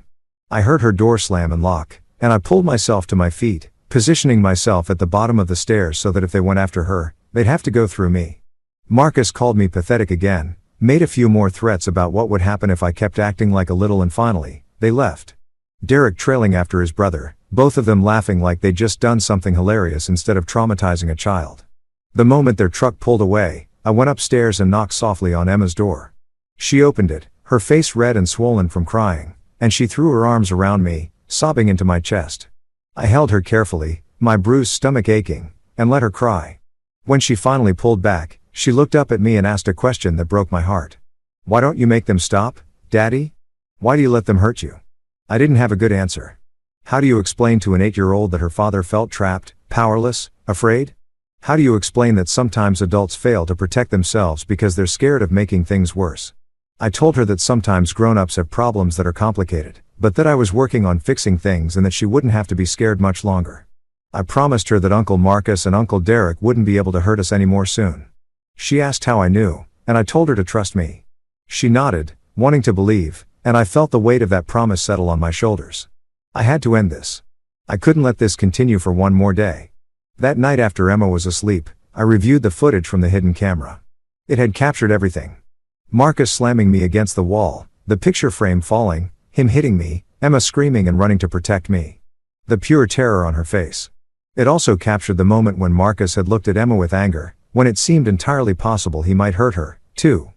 Speaker 1: I heard her door slam and lock, and I pulled myself to my feet, positioning myself at the bottom of the stairs so that if they went after her, they'd have to go through me. Marcus called me pathetic again, made a few more threats about what would happen if I kept acting like a little, and finally, they left. Derek trailing after his brother, both of them laughing like they'd just done something hilarious instead of traumatizing a child. The moment their truck pulled away, I went upstairs and knocked softly on Emma's door. She opened it, her face red and swollen from crying, and she threw her arms around me, sobbing into my chest. I held her carefully, my bruised stomach aching, and let her cry. When she finally pulled back, she looked up at me and asked a question that broke my heart. "Why don't you make them stop, Daddy? Why do you let them hurt you?" I didn't have a good answer. How do you explain to an 8-year-old that her father felt trapped, powerless, afraid? How do you explain that sometimes adults fail to protect themselves because they're scared of making things worse? I told her that sometimes grown-ups have problems that are complicated, but that I was working on fixing things and that she wouldn't have to be scared much longer. I promised her that Uncle Marcus and Uncle Derek wouldn't be able to hurt us anymore soon. She asked how I knew, and I told her to trust me. She nodded, wanting to believe, and I felt the weight of that promise settle on my shoulders. I had to end this. I couldn't let this continue for one more day. That night after Emma was asleep, I reviewed the footage from the hidden camera. It had captured everything. Marcus slamming me against the wall, the picture frame falling, him hitting me, Emma screaming and running to protect me. The pure terror on her face. It also captured the moment when Marcus had looked at Emma with anger, when it seemed entirely possible he might hurt her, too.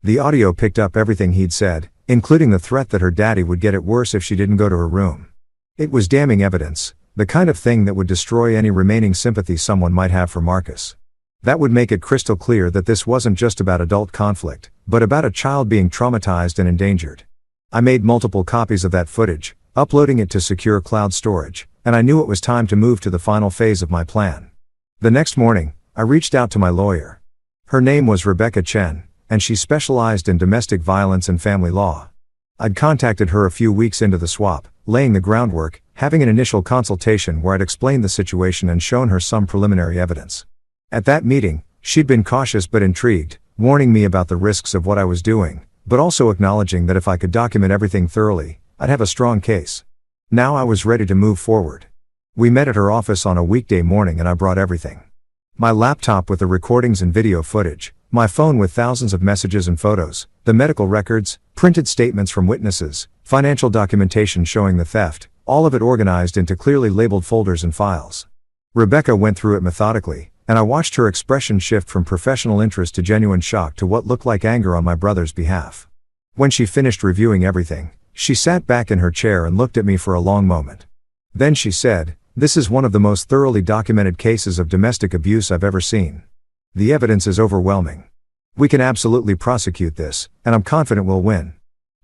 Speaker 1: The audio picked up everything he'd said, including the threat that her daddy would get it worse if she didn't go to her room. It was damning evidence, the kind of thing that would destroy any remaining sympathy someone might have for Marcus. That would make it crystal clear that this wasn't just about adult conflict, but about a child being traumatized and endangered. I made multiple copies of that footage, uploading it to secure cloud storage, and I knew it was time to move to the final phase of my plan. The next morning, I reached out to my lawyer. Her name was Rebecca Chen, and she specialized in domestic violence and family law. I'd contacted her a few weeks into the swap, laying the groundwork, having an initial consultation where I'd explained the situation and shown her some preliminary evidence. At that meeting, she'd been cautious but intrigued, warning me about the risks of what I was doing, but also acknowledging that if I could document everything thoroughly, I'd have a strong case. Now I was ready to move forward. We met at her office on a weekday morning and I brought everything. My laptop with the recordings and video footage, my phone with thousands of messages and photos, the medical records, printed statements from witnesses, financial documentation showing the theft, all of it organized into clearly labeled folders and files. Rebecca went through it methodically, and I watched her expression shift from professional interest to genuine shock to what looked like anger on my brother's behalf. When she finished reviewing everything, she sat back in her chair and looked at me for a long moment. Then she said, "This is one of the most thoroughly documented cases of domestic abuse I've ever seen. The evidence is overwhelming. We can absolutely prosecute this, and I'm confident we'll win."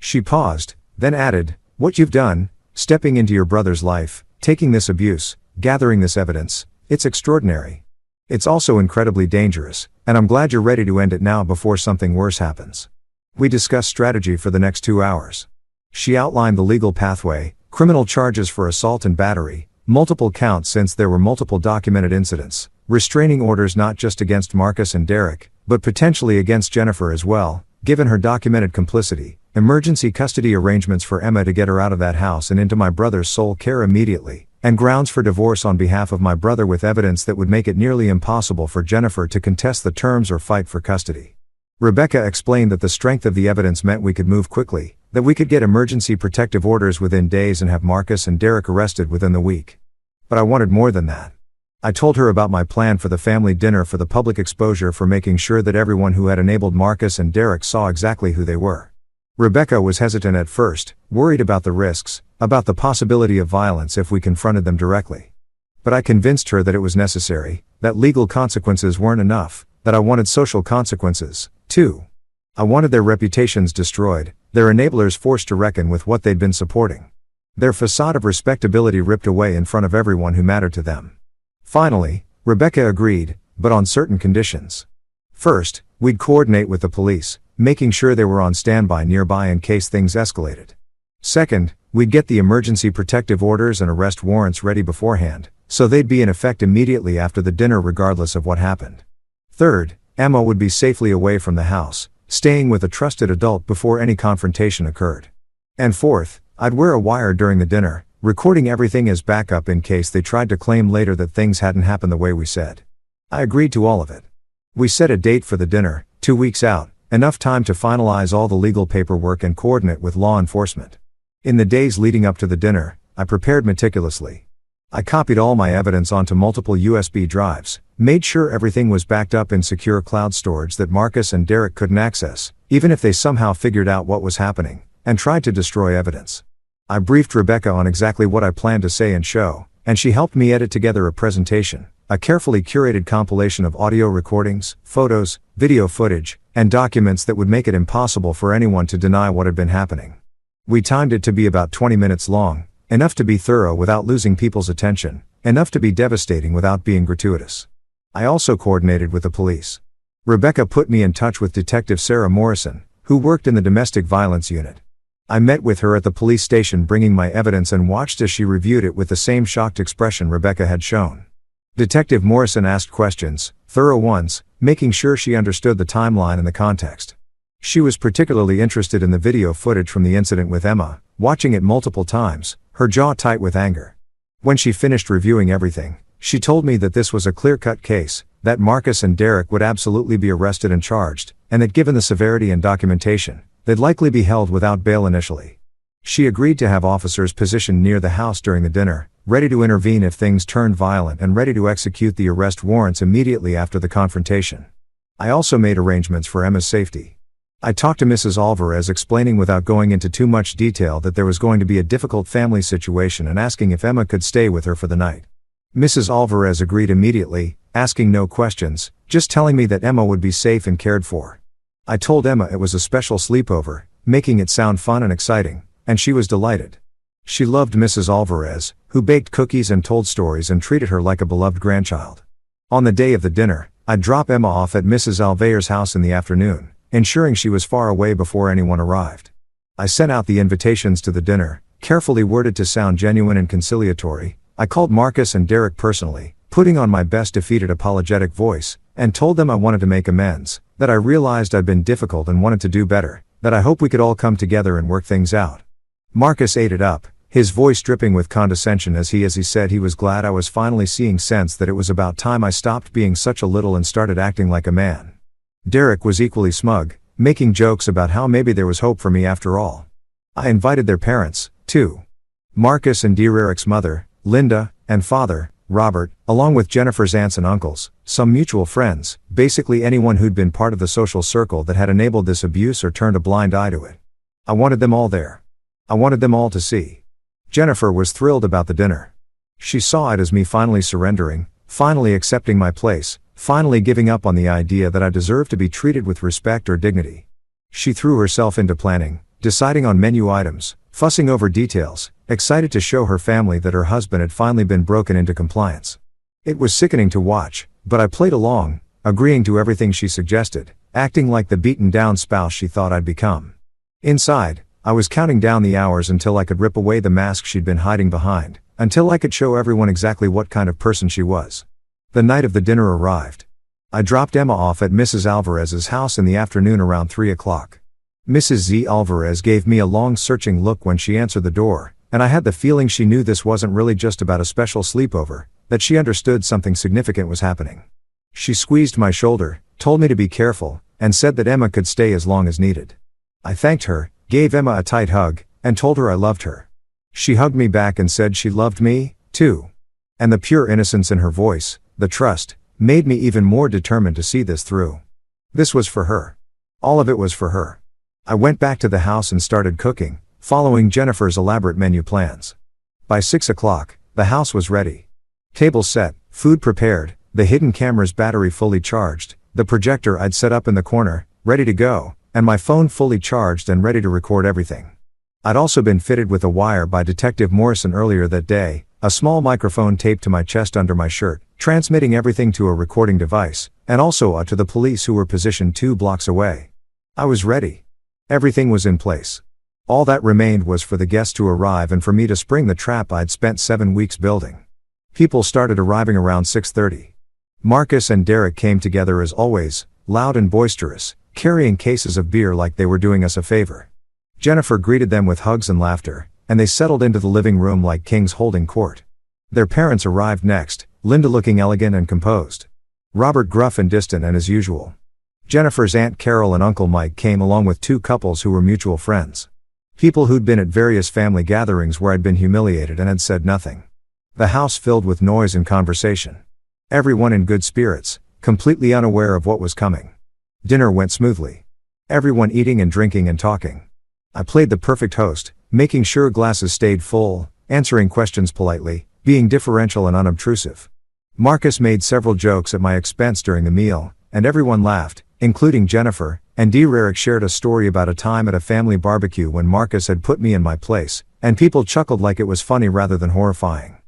Speaker 1: She paused, then added, "What you've done, stepping into your brother's life, taking this abuse, gathering this evidence, it's extraordinary. It's also incredibly dangerous, and I'm glad you're ready to end it now before something worse happens." We discussed strategy for the next 2 hours. She outlined the legal pathway, criminal charges for assault and battery, multiple counts since there were multiple documented incidents, restraining orders not just against Marcus and Derek, but potentially against Jennifer as well, given her documented complicity, emergency custody arrangements for Emma to get her out of that house and into my brother's sole care immediately, and grounds for divorce on behalf of my brother with evidence that would make it nearly impossible for Jennifer to contest the terms or fight for custody. Rebecca explained that the strength of the evidence meant we could move quickly, that we could get emergency protective orders within days and have Marcus and Derek arrested within the week. But I wanted more than that. I told her about my plan for the family dinner for the public exposure, for making sure that everyone who had enabled Marcus and Derek saw exactly who they were. Rebecca was hesitant at first, worried about the risks, about the possibility of violence if we confronted them directly. But I convinced her that it was necessary, that legal consequences weren't enough, that I wanted social consequences, too. I wanted their reputations destroyed, their enablers forced to reckon with what they'd been supporting. Their facade of respectability ripped away in front of everyone who mattered to them. Finally, Rebecca agreed, but on certain conditions. First, we'd coordinate with the police, making sure they were on standby nearby in case things escalated. Second, we'd get the emergency protective orders and arrest warrants ready beforehand, so they'd be in effect immediately after the dinner regardless of what happened. Third, Emma would be safely away from the house, staying with a trusted adult before any confrontation occurred. And fourth, I'd wear a wire during the dinner, recording everything as backup in case they tried to claim later that things hadn't happened the way we said. I agreed to all of it. We set a date for the dinner, 2 weeks out, enough time to finalize all the legal paperwork and coordinate with law enforcement. In the days leading up to the dinner, I prepared meticulously. I copied all my evidence onto multiple USB drives, made sure everything was backed up in secure cloud storage that Marcus and Derek couldn't access, even if they somehow figured out what was happening, and tried to destroy evidence. I briefed Rebecca on exactly what I planned to say and show, and she helped me edit together a presentation, a carefully curated compilation of audio recordings, photos, video footage, and documents that would make it impossible for anyone to deny what had been happening. We timed it to be about 20 minutes long, enough to be thorough without losing people's attention, enough to be devastating without being gratuitous. I also coordinated with the police. Rebecca put me in touch with Detective Sarah Morrison, who worked in the domestic violence unit. I met with her at the police station bringing my evidence and watched as she reviewed it with the same shocked expression Rebecca had shown. Detective Morrison asked questions, thorough ones, making sure she understood the timeline and the context. She was particularly interested in the video footage from the incident with Emma, watching it multiple times, her jaw tight with anger. When she finished reviewing everything, she told me that this was a clear-cut case, that Marcus and Derek would absolutely be arrested and charged, and that given the severity and documentation, they'd likely be held without bail initially. She agreed to have officers positioned near the house during the dinner, ready to intervene if things turned violent and ready to execute the arrest warrants immediately after the confrontation. I also made arrangements for Emma's safety. I talked to Mrs. Alvarez, explaining without going into too much detail that there was going to be a difficult family situation and asking if Emma could stay with her for the night. Mrs. Alvarez agreed immediately, asking no questions, just telling me that Emma would be safe and cared for. I told Emma it was a special sleepover, making it sound fun and exciting, and she was delighted. She loved Mrs. Alvarez, who baked cookies and told stories and treated her like a beloved grandchild. On the day of the dinner, I'd drop Emma off at Mrs. Alvarez's house in the afternoon, ensuring she was far away before anyone arrived. I sent out the invitations to the dinner, carefully worded to sound genuine and conciliatory. I called Marcus and Derek personally, putting on my best defeated apologetic voice, and told them I wanted to make amends, that I realized I'd been difficult and wanted to do better, that I hope we could all come together and work things out. Marcus ate it up, his voice dripping with condescension as he said he was glad I was finally seeing sense, that it was about time I stopped being such a little and started acting like a man. Derek was equally smug, making jokes about how maybe there was hope for me after all. I invited their parents, too. Marcus and Derek's mother, Linda, and father, Robert, along with Jennifer's aunts and uncles, some mutual friends, basically anyone who'd been part of the social circle that had enabled this abuse or turned a blind eye to it. I wanted them all there. I wanted them all to see. Jennifer was thrilled about the dinner. She saw it as me finally surrendering, finally accepting my place, finally giving up on the idea that I deserved to be treated with respect or dignity. She threw herself into planning, deciding on menu items, fussing over details, excited to show her family that her husband had finally been broken into compliance. It was sickening to watch, but I played along, agreeing to everything she suggested, acting like the beaten-down spouse she thought I'd become. Inside, I was counting down the hours until I could rip away the mask she'd been hiding behind, until I could show everyone exactly what kind of person she was. The night of the dinner arrived. I dropped Emma off at Mrs. Alvarez's house in the afternoon around 3 o'clock. Mrs. Z. Alvarez gave me a long searching look when she answered the door, and I had the feeling she knew this wasn't really just about a special sleepover, that she understood something significant was happening. She squeezed my shoulder, told me to be careful, and said that Emma could stay as long as needed. I thanked her, gave Emma a tight hug, and told her I loved her. She hugged me back and said she loved me, too. And the pure innocence in her voice, the trust, made me even more determined to see this through. This was for her. All of it was for her. I went back to the house and started cooking, following Jennifer's elaborate menu plans. By 6 o'clock, the house was ready. Table set, food prepared, the hidden camera's battery fully charged, the projector I'd set up in the corner, ready to go, and my phone fully charged and ready to record everything. I'd also been fitted with a wire by Detective Morrison earlier that day, a small microphone taped to my chest under my shirt, transmitting everything to a recording device, and also to the police who were positioned 2 blocks away. I was ready. Everything was in place. All that remained was for the guests to arrive and for me to spring the trap I'd spent 7 weeks building. People started arriving around 6:30. Marcus and Derek came together as always, loud and boisterous, carrying cases of beer like they were doing us a favor. Jennifer greeted them with hugs and laughter, and they settled into the living room like kings holding court. Their parents arrived next, Linda looking elegant and composed. Robert gruff and distant and as usual. Jennifer's Aunt Carol and Uncle Mike came along with 2 couples who were mutual friends. People who'd been at various family gatherings where I'd been humiliated and had said nothing. The house filled with noise and conversation. Everyone in good spirits, completely unaware of what was coming. Dinner went smoothly. Everyone eating and drinking and talking. I played the perfect host, making sure glasses stayed full, answering questions politely, being differential and unobtrusive. Marcus made several jokes at my expense during the meal, and everyone laughed, including Jennifer, and Derek shared a story about a time at a family barbecue when Marcus had put me in my place, and people chuckled like it was funny rather than horrifying.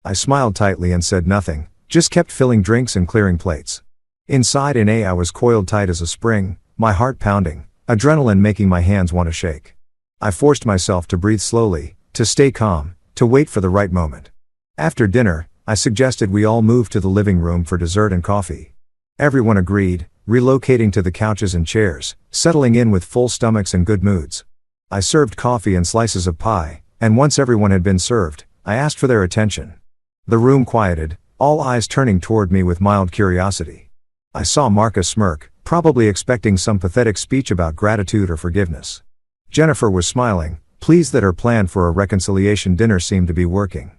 Speaker 1: I smiled tightly and said nothing, just kept filling drinks and clearing plates. Inside I was coiled tight as a spring, my heart pounding, adrenaline making my hands want to shake. I forced myself to breathe slowly, to stay calm, to wait for the right moment. After dinner, I suggested we all move to the living room for dessert and coffee. Everyone agreed, relocating to the couches and chairs, settling in with full stomachs and good moods. I served coffee and slices of pie, and once everyone had been served, I asked for their attention. The room quieted, all eyes turning toward me with mild curiosity. I saw Marcus smirk, probably expecting some pathetic speech about gratitude or forgiveness. Jennifer was smiling, pleased that her plan for a reconciliation dinner seemed to be working.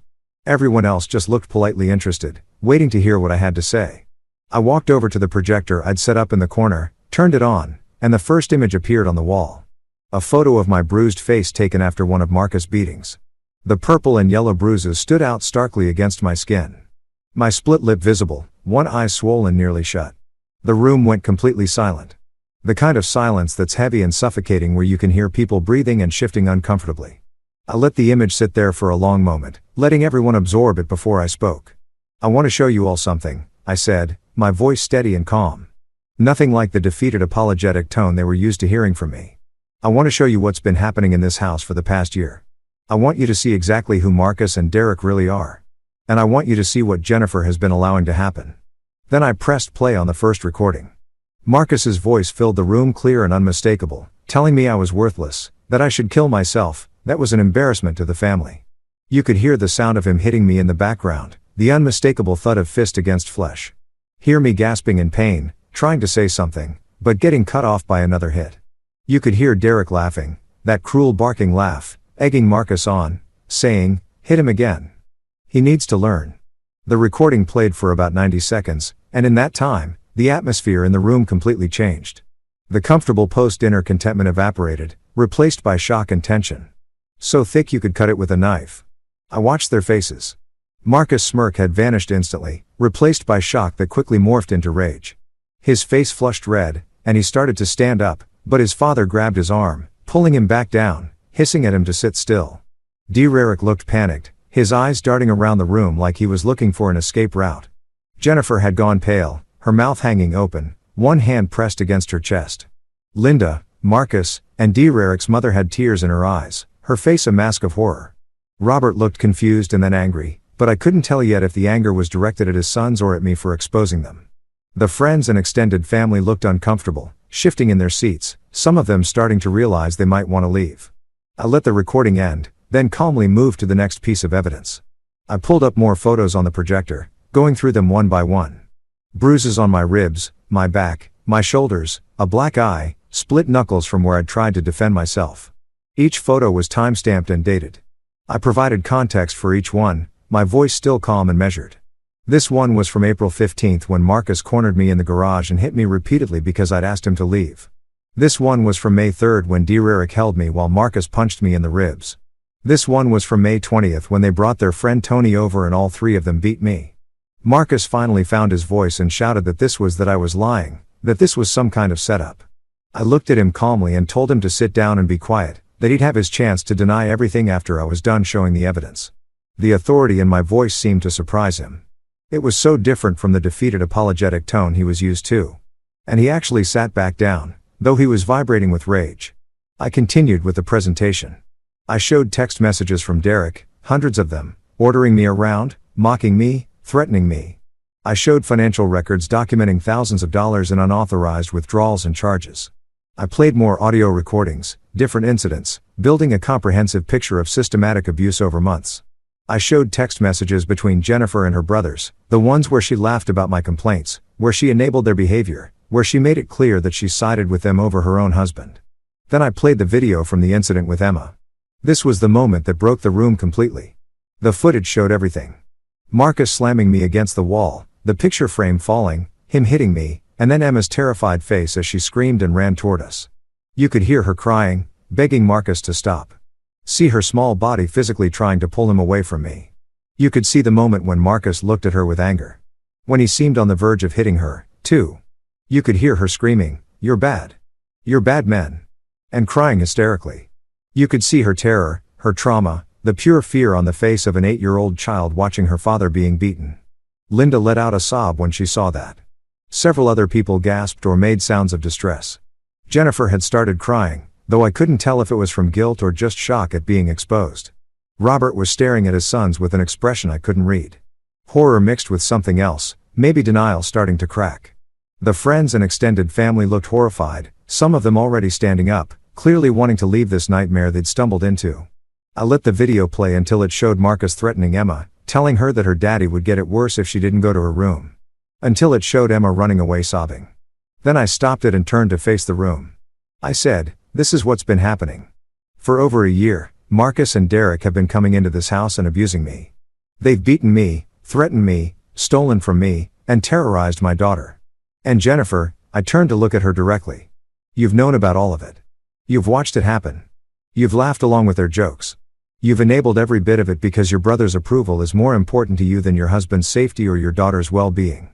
Speaker 1: Everyone else just looked politely interested, waiting to hear what I had to say. I walked over to the projector I'd set up in the corner, turned it on, and the first image appeared on the wall. A photo of my bruised face taken after one of Marcus' beatings. The purple and yellow bruises stood out starkly against my skin. My split lip visible, one eye swollen nearly shut. The room went completely silent. The kind of silence that's heavy and suffocating where you can hear people breathing and shifting uncomfortably. I let the image sit there for a long moment, letting everyone absorb it before I spoke. "I want to show you all something," I said, my voice steady and calm. Nothing like the defeated apologetic tone they were used to hearing from me. "I want to show you what's been happening in this house for the past year. I want you to see exactly who Marcus and Derek really are. And I want you to see what Jennifer has been allowing to happen." Then I pressed play on the first recording. Marcus's voice filled the room, clear and unmistakable, telling me I was worthless, that I should kill myself, that was an embarrassment to the family. You could hear the sound of him hitting me in the background, the unmistakable thud of fist against flesh. Hear me gasping in pain, trying to say something, but getting cut off by another hit. You could hear Derek laughing, that cruel barking laugh, egging Marcus on, saying, "Hit him again. He needs to learn." The recording played for about 90 seconds, and in that time, the atmosphere in the room completely changed. The comfortable post-dinner contentment evaporated, replaced by shock and tension. So thick you could cut it with a knife. I watched their faces. Marcus' smirk had vanished instantly, replaced by shock that quickly morphed into rage. His face flushed red, and he started to stand up, but his father grabbed his arm, pulling him back down, hissing at him to sit still. Derek looked panicked, his eyes darting around the room like he was looking for an escape route. Jennifer had gone pale, her mouth hanging open, one hand pressed against her chest. Linda, Marcus, and Derek's mother had tears in her eyes, her face a mask of horror. Robert looked confused and then angry, but I couldn't tell yet if the anger was directed at his sons or at me for exposing them. The friends and extended family looked uncomfortable, shifting in their seats, some of them starting to realize they might want to leave. I let the recording end, then calmly moved to the next piece of evidence. I pulled up more photos on the projector, going through them one by one. Bruises on my ribs, my back, my shoulders, a black eye, split knuckles from where I'd tried to defend myself. Each photo was time-stamped and dated. I provided context for each one, my voice still calm and measured. This one was from April 15th when Marcus cornered me in the garage and hit me repeatedly because I'd asked him to leave. This one was from May 3rd when Derek held me while Marcus punched me in the ribs. This one was from May 20th when they brought their friend Tony over and all three of them beat me. Marcus finally found his voice and shouted that I was lying, that this was some kind of setup. I looked at him calmly and told him to sit down and be quiet, that he'd have his chance to deny everything after I was done showing the evidence. The authority in my voice seemed to surprise him. It was so different from the defeated apologetic tone he was used to. And he actually sat back down, though he was vibrating with rage. I continued with the presentation. I showed text messages from Derek, hundreds of them, ordering me around, mocking me, threatening me. I showed financial records documenting thousands of dollars in unauthorized withdrawals and charges. I played more audio recordings, different incidents, building a comprehensive picture of systematic abuse over months. I showed text messages between Jennifer and her brothers, the ones where she laughed about my complaints, where she enabled their behavior, where she made it clear that she sided with them over her own husband. Then I played the video from the incident with Emma. This was the moment that broke the room completely. The footage showed everything. Marcus slamming me against the wall, the picture frame falling, him hitting me, and then Emma's terrified face as she screamed and ran toward us. You could hear her crying, begging Marcus to stop. See her small body physically trying to pull him away from me. You could see the moment when Marcus looked at her with anger. When he seemed on the verge of hitting her, too. You could hear her screaming, "You're bad. You're bad men." And crying hysterically. You could see her terror, her trauma, the pure fear on the face of an 8-year-old child watching her father being beaten. Linda let out a sob when she saw that. Several other people gasped or made sounds of distress. Jennifer had started crying, though I couldn't tell if it was from guilt or just shock at being exposed. Robert was staring at his sons with an expression I couldn't read. Horror mixed with something else, maybe denial starting to crack. The friends and extended family looked horrified, some of them already standing up, clearly wanting to leave this nightmare they'd stumbled into. I let the video play until it showed Marcus threatening Emma, telling her that her daddy would get it worse if she didn't go to her room. Until it showed Emma running away sobbing. Then I stopped it and turned to face the room. I said, "This is what's been happening. For over a year, Marcus and Derek have been coming into this house and abusing me. They've beaten me, threatened me, stolen from me, and terrorized my daughter. And Jennifer," I turned to look at her directly. "You've known about all of it. You've watched it happen. You've laughed along with their jokes. You've enabled every bit of it because your brother's approval is more important to you than your husband's safety or your daughter's well-being."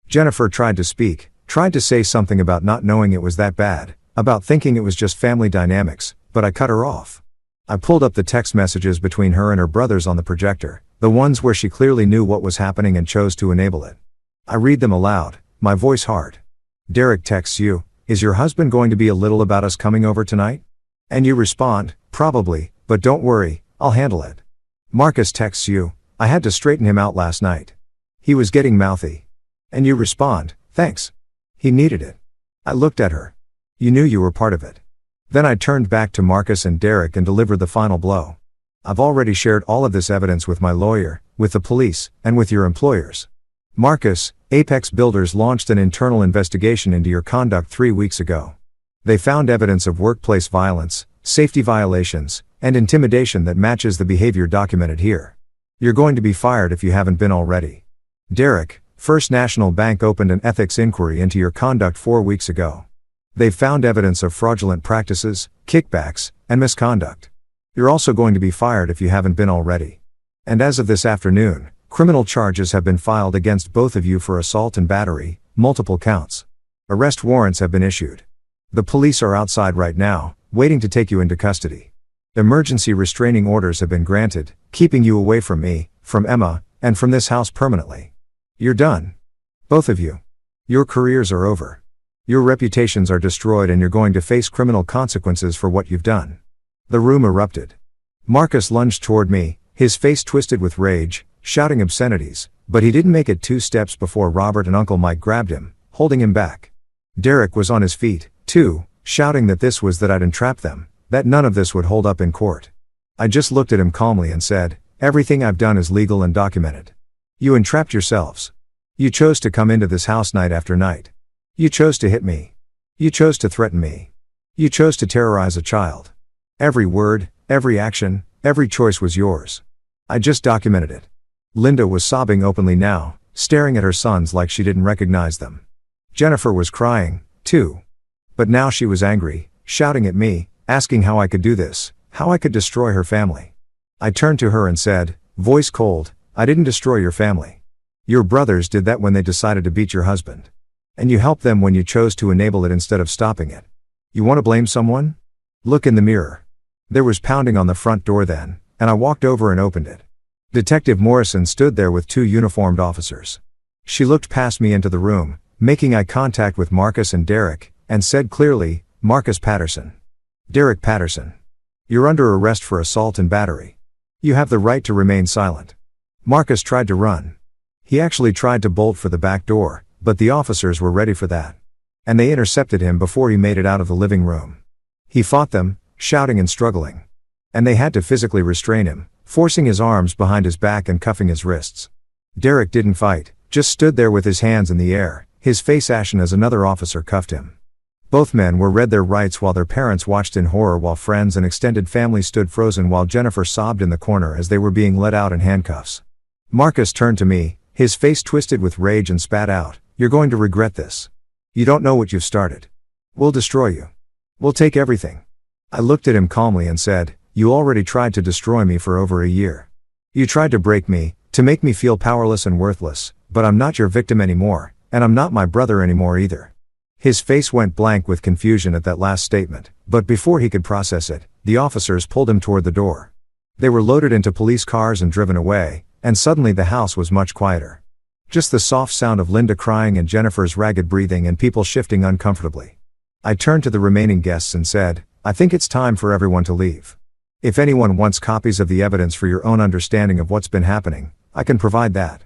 Speaker 1: Jennifer tried to speak, tried to say something about not knowing it was that bad, about thinking it was just family dynamics, but I cut her off. I pulled up the text messages between her and her brothers on the projector, the ones where she clearly knew what was happening and chose to enable it. I read them aloud, my voice hard. Derek texts you, "Is your husband going to be a little about us coming over tonight?" And you respond, "Probably, but don't worry, I'll handle it." Marcus texts you, "I had to straighten him out last night. He was getting mouthy." And you respond, "Thanks. He needed it." I looked at her. You knew you were part of it. Then I turned back to Marcus and Derek and delivered the final blow. I've already shared all of this evidence with my lawyer, with the police, and with your employers. Marcus, Apex Builders launched an internal investigation into your conduct 3 weeks ago. They found evidence of workplace violence, safety violations, and intimidation that matches the behavior documented here. You're going to be fired if you haven't been already. Derek, First National Bank opened an ethics inquiry into your conduct 4 weeks ago. They found evidence of fraudulent practices, kickbacks, and misconduct. You're also going to be fired if you haven't been already. And as of this afternoon, criminal charges have been filed against both of you for assault and battery, multiple counts. Arrest warrants have been issued. The police are outside right now, waiting to take you into custody. Emergency restraining orders have been granted, keeping you away from me, from Emma, and from this house permanently. You're done. Both of you. Your careers are over. Your reputations are destroyed and you're going to face criminal consequences for what you've done. The room erupted. Marcus lunged toward me, his face twisted with rage, shouting obscenities, but he didn't make it 2 steps before Robert and Uncle Mike grabbed him, holding him back. Derek was on his feet, too, shouting that I'd entrapped them, that none of this would hold up in court. I just looked at him calmly and said, "Everything I've done is legal and documented. You entrapped yourselves. You chose to come into this house night after night. You chose to hit me. You chose to threaten me. You chose to terrorize a child. Every word, every action, every choice was yours. I just documented it." Linda was sobbing openly now, staring at her sons like she didn't recognize them. Jennifer was crying, too. But now she was angry, shouting at me, asking how I could do this, how I could destroy her family. I turned to her and said, voice cold, "I didn't destroy your family. Your brothers did that when they decided to beat your husband. And you helped them when you chose to enable it instead of stopping it. You want to blame someone? Look in the mirror." There was pounding on the front door then, and I walked over and opened it. Detective Morrison stood there with 2 uniformed officers. She looked past me into the room, making eye contact with Marcus and Derek, and said clearly, "Marcus Patterson. Derek Patterson. You're under arrest for assault and battery. You have the right to remain silent." Marcus tried to run. He actually tried to bolt for the back door, but the officers were ready for that. And they intercepted him before he made it out of the living room. He fought them, shouting and struggling. And they had to physically restrain him, forcing his arms behind his back and cuffing his wrists. Derek didn't fight, just stood there with his hands in the air, his face ashen as another officer cuffed him. Both men were read their rights while their parents watched in horror, while friends and extended family stood frozen while Jennifer sobbed in the corner as they were being let out in handcuffs. Marcus turned to me, his face twisted with rage, and spat out, "You're going to regret this. You don't know what you've started. We'll destroy you. We'll take everything." I looked at him calmly and said, "You already tried to destroy me for over a year. You tried to break me, to make me feel powerless and worthless, but I'm not your victim anymore, and I'm not my brother anymore either." His face went blank with confusion at that last statement, but before he could process it, the officers pulled him toward the door. They were loaded into police cars and driven away, and suddenly the house was much quieter. Just the soft sound of Linda crying and Jennifer's ragged breathing and people shifting uncomfortably. I turned to the remaining guests and said, "I think it's time for everyone to leave. If anyone wants copies of the evidence for your own understanding of what's been happening, I can provide that.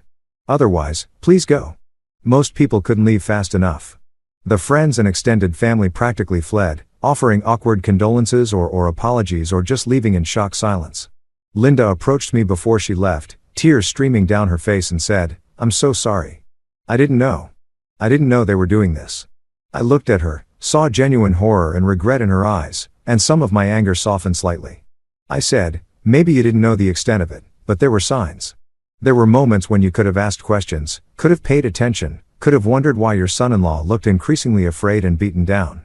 Speaker 1: Otherwise, please go." Most people couldn't leave fast enough. The friends and extended family practically fled, offering awkward condolences or apologies, or just leaving in shocked silence. Linda approached me before she left, tears streaming down her face, and said, "I'm so sorry. I didn't know. I didn't know they were doing this." I looked at her, saw genuine horror and regret in her eyes, and some of my anger softened slightly. I said, "Maybe you didn't know the extent of it, but there were signs. There were moments when you could have asked questions, could have paid attention, could have wondered why your son-in-law looked increasingly afraid and beaten down.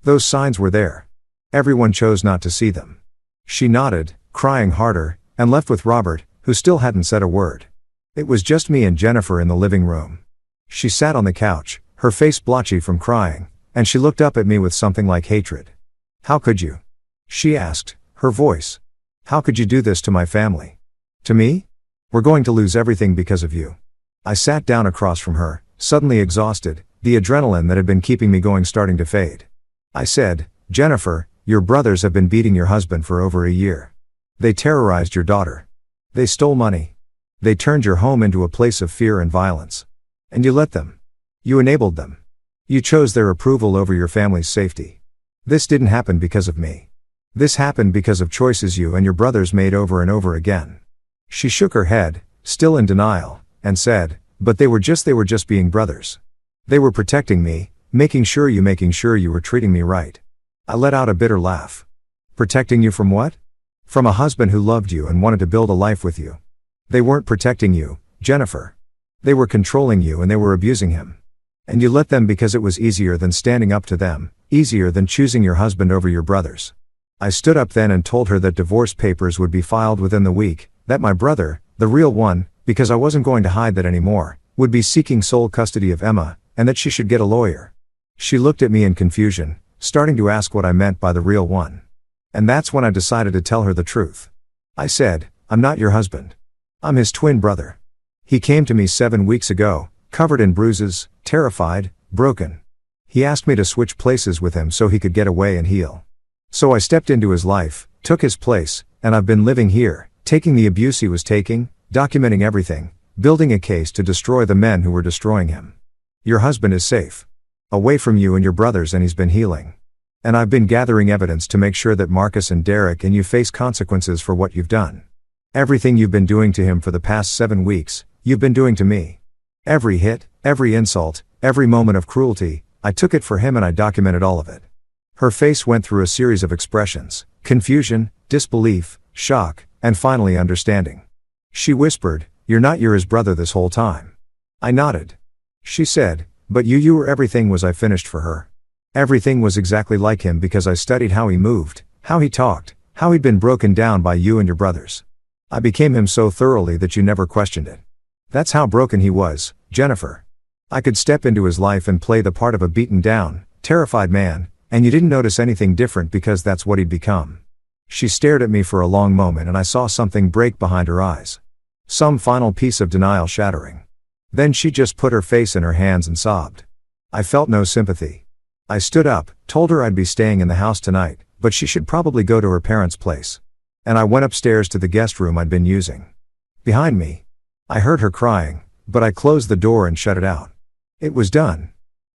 Speaker 1: Those signs were there. Everyone chose not to see them." She nodded, crying harder, and left with Robert, who still hadn't said a word. It was just me and Jennifer in the living room. She sat on the couch, her face blotchy from crying, and she looked up at me with something like hatred. "How could you?" she asked, her voice. "How could you do this to my family? To me? We're going to lose everything because of you." I sat down across from her, suddenly exhausted, the adrenaline that had been keeping me going starting to fade. I said, "Jennifer, your brothers have been beating your husband for over a year. They terrorized your daughter. They stole money. They turned your home into a place of fear and violence. And you let them. You enabled them. You chose their approval over your family's safety. This didn't happen because of me. This happened because of choices you and your brothers made over and over again." She shook her head, still in denial, and said, "But they were just being brothers. They were protecting me, making sure you were treating me right." I let out a bitter laugh. "Protecting you from what?" "From a husband who loved you and wanted to build a life with you. They weren't protecting you, Jennifer. They were controlling you and they were abusing him. And you let them because it was easier than standing up to them, easier than choosing your husband over your brothers." I stood up then and told her that divorce papers would be filed within the week, that my brother, the real one, because I wasn't going to hide that anymore, would be seeking sole custody of Emma, and that she should get a lawyer. She looked at me in confusion, starting to ask what I meant by the real one. And that's when I decided to tell her the truth. I said, "I'm not your husband. I'm his twin brother. He came to me 7 weeks ago, covered in bruises, terrified, broken. He asked me to switch places with him so he could get away and heal. So I stepped into his life, took his place, and I've been living here, taking the abuse he was taking, documenting everything, building a case to destroy the men who were destroying him. Your husband is safe. Away from you and your brothers, and he's been healing. And I've been gathering evidence to make sure that Marcus and Derek and you face consequences for what you've done. Everything you've been doing to him for the past 7 weeks, you've been doing to me. Every hit, every insult, every moment of cruelty, I took it for him and I documented all of it." Her face went through a series of expressions: confusion, disbelief, shock, and finally understanding. She whispered, You're his brother this whole time." I nodded. She said, "But you were everything was I finished for her. Everything was exactly like him because I studied how he moved, how he talked, how he'd been broken down by you and your brothers. I became him so thoroughly that you never questioned it. That's how broken he was, Jennifer. I could step into his life and play the part of a beaten down, terrified man, and you didn't notice anything different because that's what he'd become." She stared at me for a long moment and I saw something break behind her eyes. Some final piece of denial shattering. Then she just put her face in her hands and sobbed. I felt no sympathy. I stood up, told her I'd be staying in the house tonight, but she should probably go to her parents' place. And I went upstairs to the guest room I'd been using. Behind me, I heard her crying, but I closed the door and shut it out. It was done.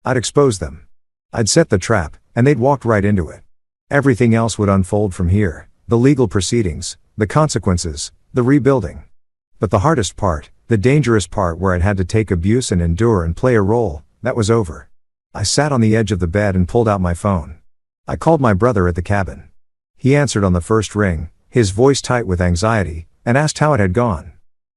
Speaker 1: I'd exposed them. I'd set the trap, and they'd walked right into it. Everything else would unfold from here: the legal proceedings, the consequences, the rebuilding. But the hardest part, the dangerous part where I'd had to take abuse and endure and play a role, that was over. I sat on the edge of the bed and pulled out my phone. I called my brother at the cabin. He answered on the first ring, his voice tight with anxiety, and asked how it had gone.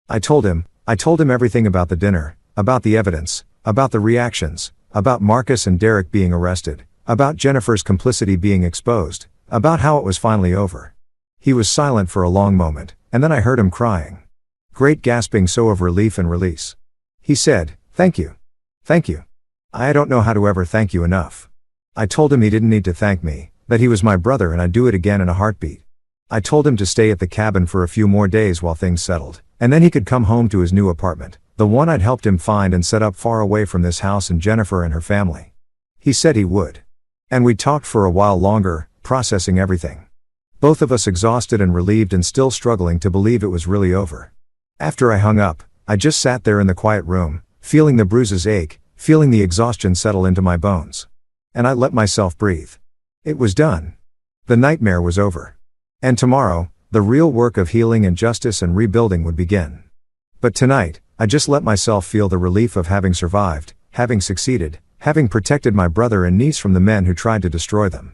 Speaker 1: I told him everything about the dinner, about the evidence, about the reactions, about Marcus and Derek being arrested, about Jennifer's complicity being exposed, about how it was finally over. He was silent for a long moment, and then I heard him crying. Great gasping so of relief and release. He said, "Thank you. Thank you. I don't know how to ever thank you enough." I told him he didn't need to thank me, that he was my brother and I'd do it again in a heartbeat. I told him to stay at the cabin for a few more days while things settled, and then he could come home to his new apartment, the one I'd helped him find and set up far away from this house and Jennifer and her family. He said he would. And we talked for a while longer, processing everything. Both of us exhausted and relieved and still struggling to believe it was really over. After I hung up, I just sat there in the quiet room, feeling the bruises ache, feeling the exhaustion settle into my bones. And I let myself breathe. It was done. The nightmare was over. And tomorrow, the real work of healing and justice and rebuilding would begin. But tonight, I just let myself feel the relief of having survived, having succeeded, having protected my brother and niece from the men who tried to destroy them.